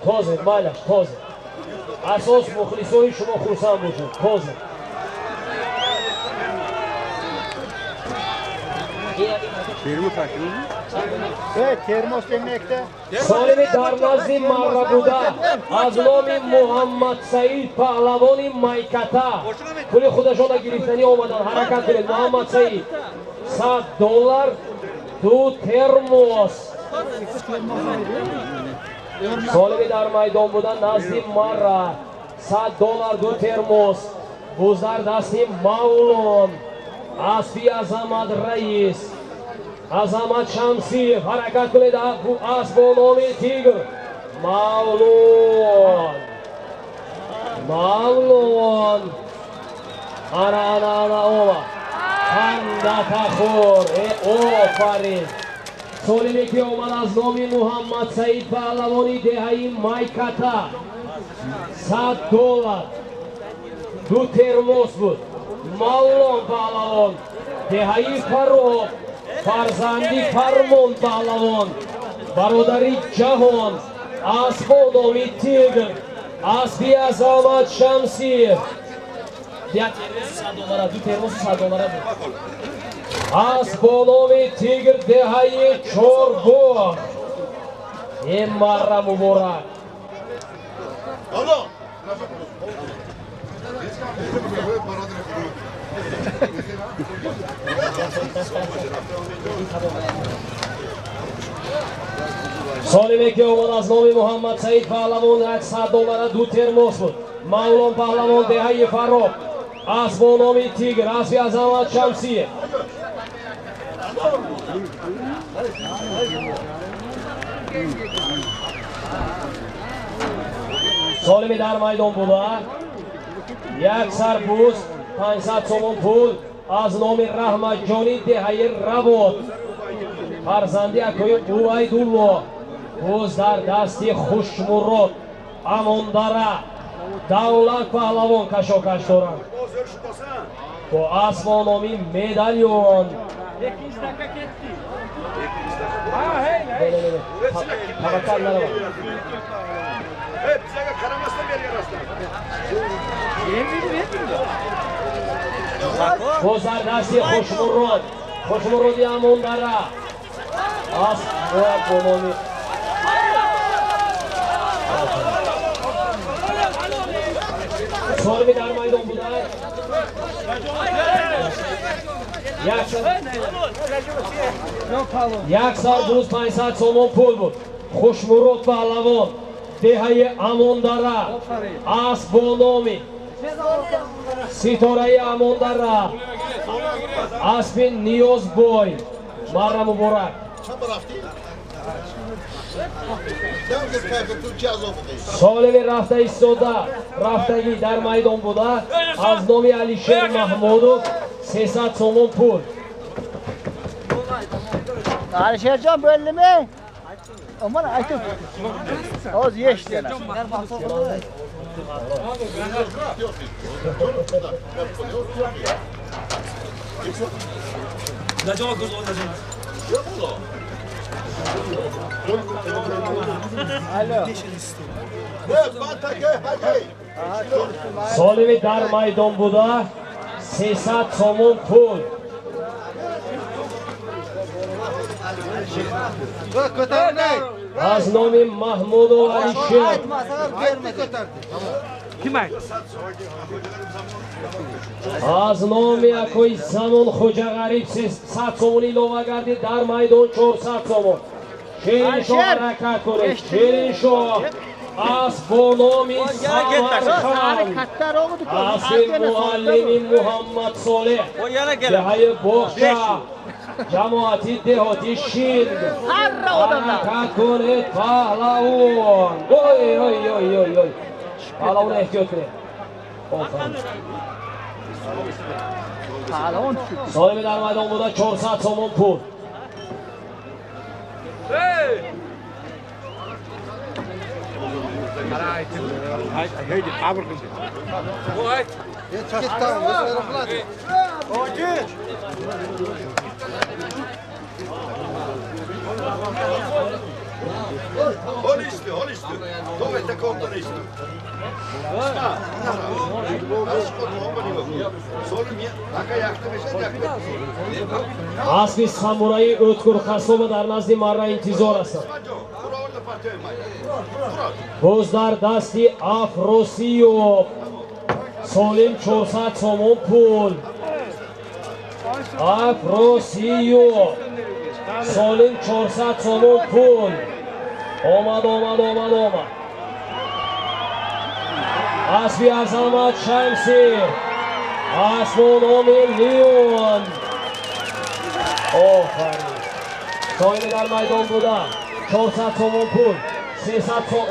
تازه مالش تازه اساس مخلصای شما خرسند باشید تازه termos demekte. سالمی در نزد مره بوده از نام محمد سعید پهلوانی مایکتا پول خودشان گرفتنی آمدن حرکت کنید محمد سعید $100 دو ترموس سالمی در میدان بودن نزد مره $100 دو ترموس بوزر دستی مولون اسبی عظمت رئیس عظمت شمسی حرکت کنید اسب با نام تیگر مولون انا اوما خنده خور آفرین سالمی که اومد از نام محمد سعید پهلوانی دهه‌ای مایکتا $100 دو ترموس بود مولون پهلوان دهه‌ای فروغ فرزندی فرمان پهلوان برادری جهان اسب با نام تیگر اسبی عظمت شمسی $100 دو ترموس $100 بود اسب با نام تیگر دهه‌ای چهارباغ این مره مبارک سالمی که اومد از نام محمد سعید پهلوان $100 دو ترموس بود مولان پهلوان دهه‌ای فراق اسب با نام تیگر اسبی عظمت شمسی سالمی در میدان بوده یک سربوز 500 تومان پول از نام رحمت جانی دهه‌ای رواد فرزندی اکوی اویدالله بوز در دستی خوشمراد امانداره دولت پهلوان کشاکش دارند با اسب با نامی مدالیون توکل ندارم بوز در دستی خوشمرادی امانداره اسب با نامی سالمی در میدان بوده یک سربوز 500 تومان پول بود خوشمراد پهلوان دهه‌ای امانداره اسب با نامی ستاره امانداره اسب نیازبای مره مبارک سالمی رفته ایستاده رفتگی در میدان بوده از نام علیشیر محمودov 300 تومان پول Alişercan belli mi? Aman aytın. Az yeş dene. سالمی در میدان بوده 300 تومان پول از نام محمودov علیشیر از نام یکوی زمان خوجا غریب 300 تومانی لوه گردید در میدان 400 تومان شیرین شاه حرکت کنید شیرین شاه اسب با نام سمرخان اسب معلم محمد صالح دهه‌ای باغچه جماعتی دهاتی شیند حرکت کنید پهلوان پهلوان احتیاط کنید Palon tushib. Solimi dar maydon buda 400 so'm pul. Hol isti. Dovete contare isti. Asli samurai o'tkir qassoba dar nazdi marra intizor ast. Bo'zdar dasti Afrosiyov. Solim 400 so'm pul. Afrosiyov. Solim 400 so'm pul. Omad. Asli Azamat Shamsi. Asmonomi Leon. Ofarin. Soyni dar maydon buda 400 so'm pul. 300 so'm.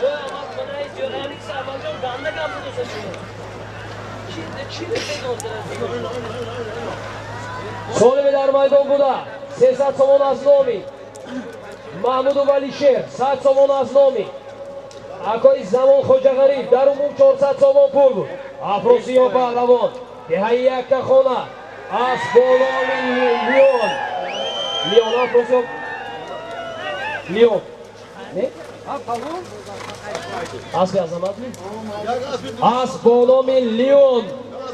So'limi dar maydon buda 300 so'm Aznomi. Mahmudov Alisher 100 so'm Aznomi. Akoy Zamon Xo'jag'arib dar umum 400 so'm pul. Afrosiyov Pahlavon. Dehai Yakkaxona. Asbonomi Leon. Leon Afrosiyov. Leon. Ne? Asbi Azamatmi? Asbonomi Leon.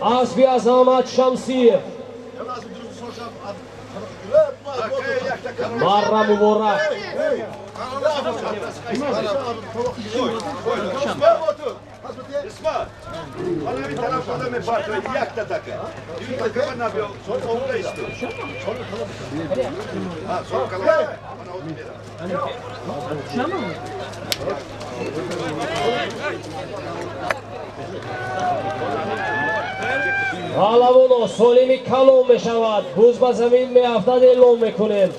Asbi Azamat Shamsiyev. Marra Muborak. İsmail, bana bir tarafta da mefartı yak da takı. Düğün takımı ne yapıyor? Onu da istiyor. Ha, son kalan. Bana onu G'alabuni Solimi kalon meshavad. Buz ba zamin me hafta e'lon mekunем.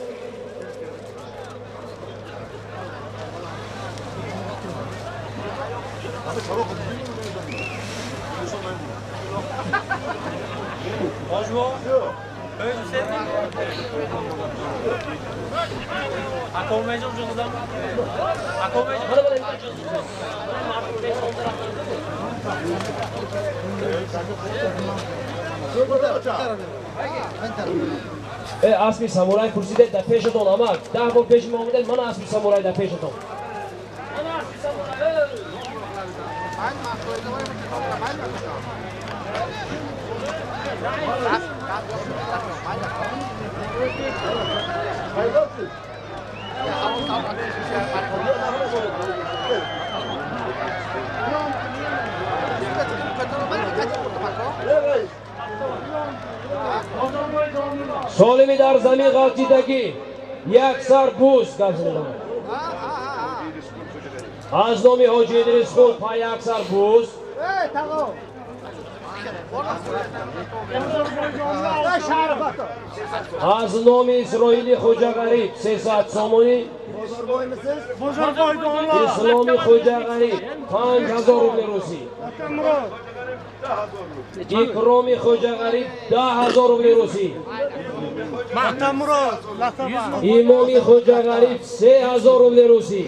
Asmi samuray kursida da peshadon amak. 10 bor pesh mo'midin mana asmi samuray da peshadon. Mana asmi samuray. Solimi dar zamin g'alchidagi yaksar buz gapini. Aznomi Hoji Idrisxon pa yaksar buz. Ey, taqo. Aznomi Isroili Xo'jag'arib 300 so'moni. Islomi Xo'jag'arib 5000 rubl rusiy. Ikromi Xo'jag'arib 10000 rubl rusiy. Imomi Xo'jag'arib 3000 rubl rusiy.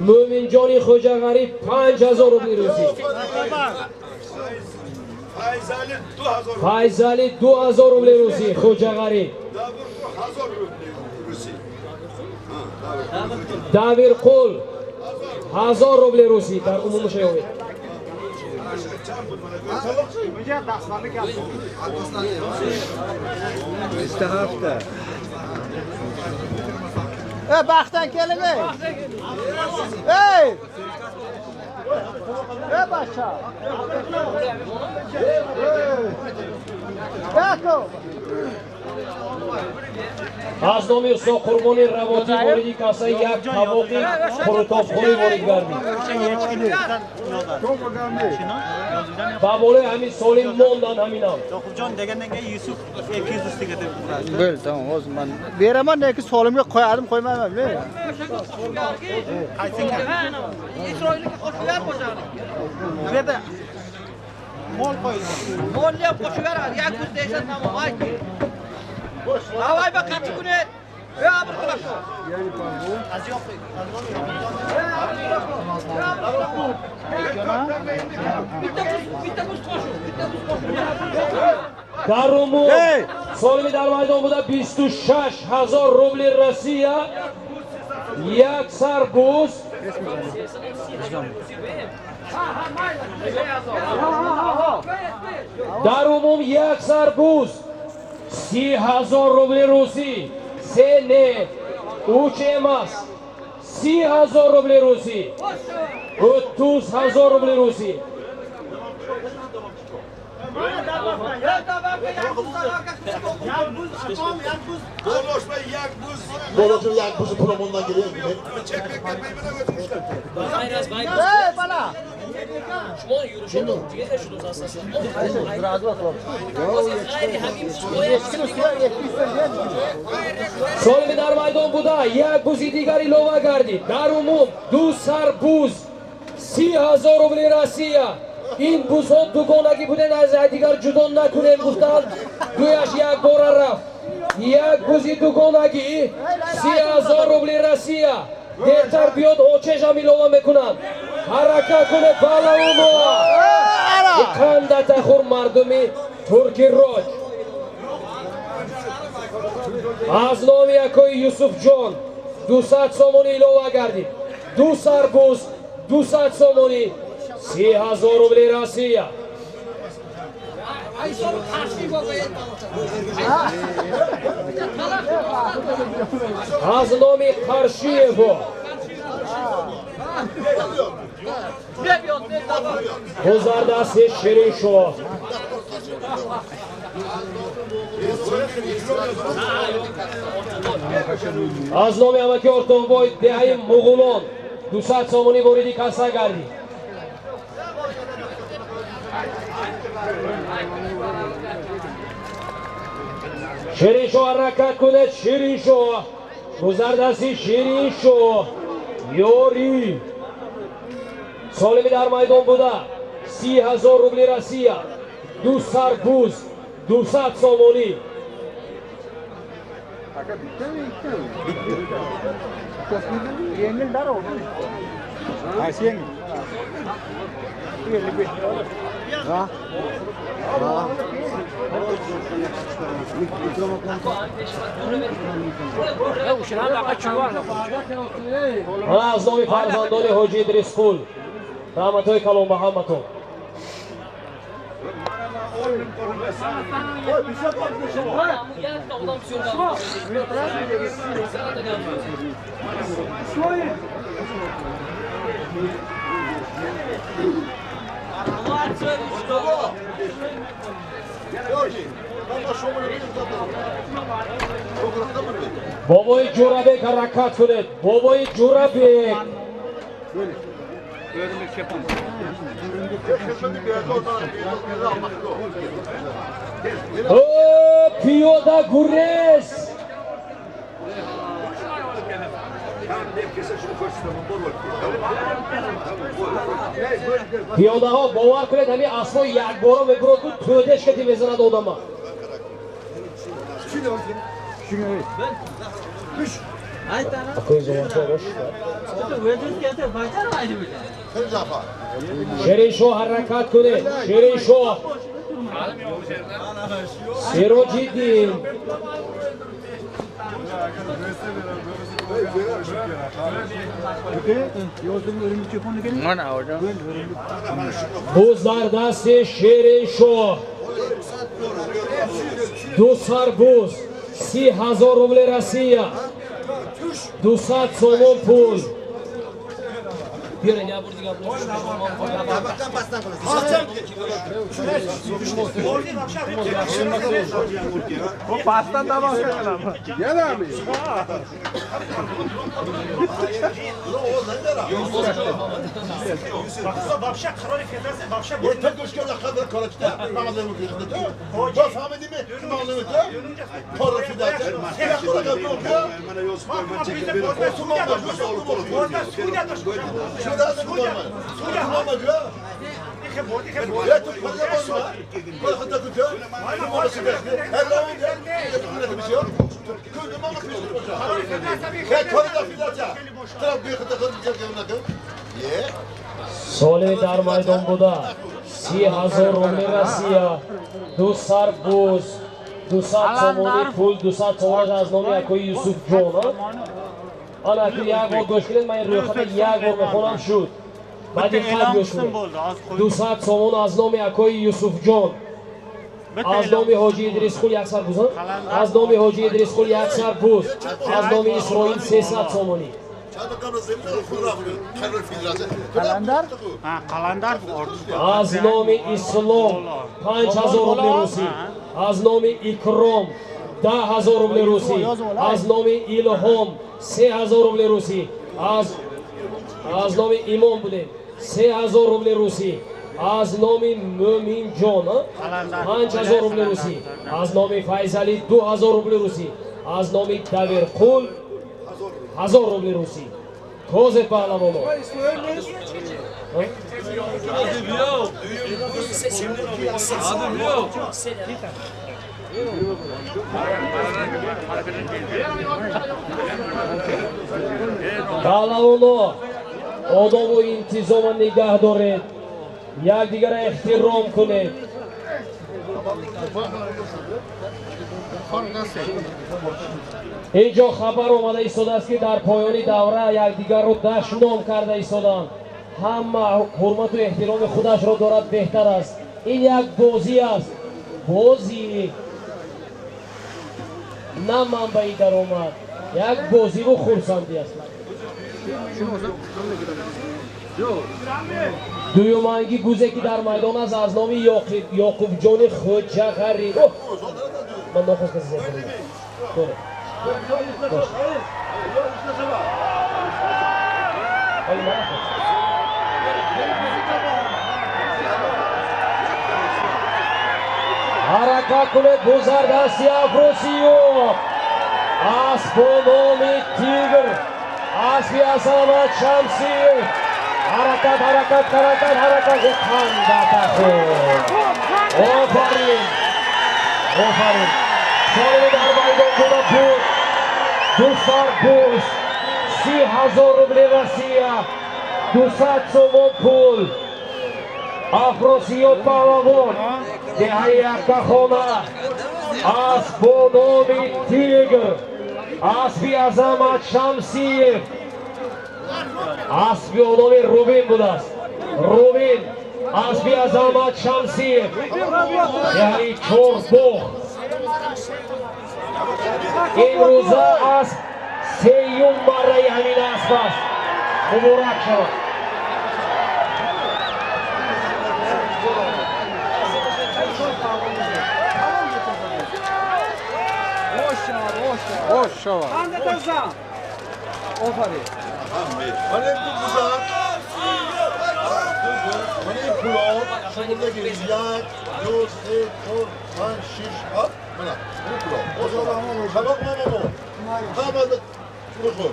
Mo'minjoni Xo'jag'arib 5000 rubl rusiy. Fayzali 2000 rubl rusiy Xo'jag'arib. Davir Qul 1000 rubl rusiy dar umumiy shayovet. Baxtdan keling ey. Ey! Bacha. Yako. Aznomi Usto Qurboni Ravoti voridi kasa yak tavoqi qurutofxo'ri vorid gardi. Babole hamid Solim Mondan haminam. To'qubjon degandan keyin Yusuf 200 taga deb turadi. Bo'l, tamam, o'zim men beraman, lekin Solimga qo'yadim, qo'ymayman, men. Qaysinga? Isroilga qo'shilib qo'shadi. Bu yerda Mol qo'ydi. Molni ham qo'shib beradi. Yakuz deysan tamom, ayting. Davay be qattiq kuni. Ey abr qulash. Az yo'q. Bitta kuz qo'shuv. Darumu Solimi dar maydonida 26,000 rubl Rossiya. Yak sarbuz. Dar umum yak sarbuz 30,000 rubl Rusi. Sene uch emas 30,000 rubl Rusi. 30,000 rubl Rusi. Dolaşma yak buz. Dolaşır yak buzu pulamondan geliyor. Çekmek gelmeyi bana götürmüşler. Hey bana. Solimi dar maydonida yak buzi digar ilova gardid. Dar umum du sarbuz 30,000 rubl Rossiya. این بوسات دوگانگی بودن از دیگر جدا نکنیم گفتن دویش یک بار رفت یک بوزی دوگانگی 30,000 روبل روسیه دیرتر بیاد آچش هم ایلوه میکنن حرکت کنه بالا اومو خنده تخور مردمی ترکی روج از نام یکای یوسف جان 200 سامانی ایلوه گردید دو سربوز 200 سامانی 30,000 روبل Rossiya. Az nomi Qarshiyev. G'uzardasi Shirin-Shoh. Az nomi amaki O'rtoqboy Dehai Mo'g'ulon 200 somoni voridi kassa gardi. Shirin-Shoh harakat kunad Shirin-Shoh. G'uzardasi Shirin-Shoh. Yori. Solimi dar maydon buda 30,000 rubl Rossiya. Du sarbuz 200 somoni. Yengil dar oldu. Aysi yengil. Ha? Ha. Mana az nomi farzandoni Hoji Idrisqul. Rahmatoy kalom Muhammadov. Boboy Jo'rabek harakat qiladi. Boboy Jo'rabek. O piyoda gurres. Piyodaho bovar qiladi, hamma aslo yak bora mebrotni to'dashga deb ezanadi odamlar. Shirin-Shoh harakat qiladi. Shirin-Shoh. Sirojiddin. G'uzardasi Shirin-Shoh. Du sarbuz 30,000 rubl Rossiya. 200 somon pul. Bering, burdi gaplar. Pastdan davom qilaman. Yanami. Вообще, кроме федерации, вообще... Yeter göçkörle kadar karakter. Ramazan'ın kıyıkında. Çok fahmedi mi? Ramazan'ın kıyıkında. Para fidate. Yakura kadar okuyor. Şurada da kullanma. Kullanma diyor. Ya tu para bozma. Para hata kutu. Benim orası bekle. Her zaman bir şey yok. Köyde mama kıyıyorsun. Ya koyda filaca. Taraf bir hata kılacak yanına kıl. Ye. Solimi дар майдон буда 30,000 рубли Россия, 2 сарбуз, 200 сомони пул, 200 сомон аз номи Акои Юсуфҷон. Ана ки як бор гӯш кунед, ман рӯйхата як бор мехонам шуд. Баъд диққат гӯш кунед. 200 сомон аз номи Акои Юсуфҷон. аз номи ҳоҷӣ Идрисқул як сарбуз, аз номи ҳоҷӣ Идрисқул як сарбуз, аз номи Исроил 300 сомонӣ. аз номи Ислом 5000 рубли русӣ, аз номи Икром 10000 рубли русӣ, аз номи Илҳом 3000 рубли русӣ, аз номи Имон будем 3000 рубли русӣ, аз номи Мӯминҷон 5000 рубли русӣ, аз номи Файзалӣ 2000 рубли русӣ, аз номи Давирқул 1000 рубли русӣ. Козе паҳлавоно. Паҳлавоно, одобу интизома нигаҳ доред. Якдигарро эҳтиром кунед. اینجا خبر آمده ایستادست که در پایان دوره یکدیگر رو دشنام کرده ایستادند. همه حرمت و احترام خودش را دارد بهتر است. این یک بازی است. بازی نه منبعی درآمد. یک بازی و خرسندی است. دویومنگی گوزه که در میدان است از نام یعقوب جان خوجغری. من نخواست کسی زیاد کنم. حرکت کنید بزرگدستی افروسیوب اسبانومی تیگر اسبی اسلامت شمسی حرکت خنده تخیر آفرین سالمی در میدان بوده بود 200 بوش 30,000 روبل Россия 200 сомон пул Афросиёб паҳлавон деҳаи Яктахона асбономи Тигр асби Азамат Шамсиев асби номи Рубин будааст Рубин асби Азамат Шамсиев деҳаи Чорбоғ имрӯза асб сеюм марраи ҳамин асб аст муборак шавад Boş şava. Hani bu buzak. Hani kulağım. Şurada geziyat. Yoz, kor, han, şiş, at. Bana. Bu kulağım. O zaman kabak mı bu? Kamadık. Kuruşun.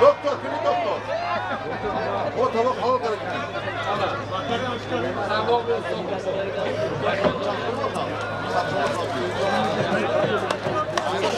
Doktor, klinik doktor. O tabak halk hareketi.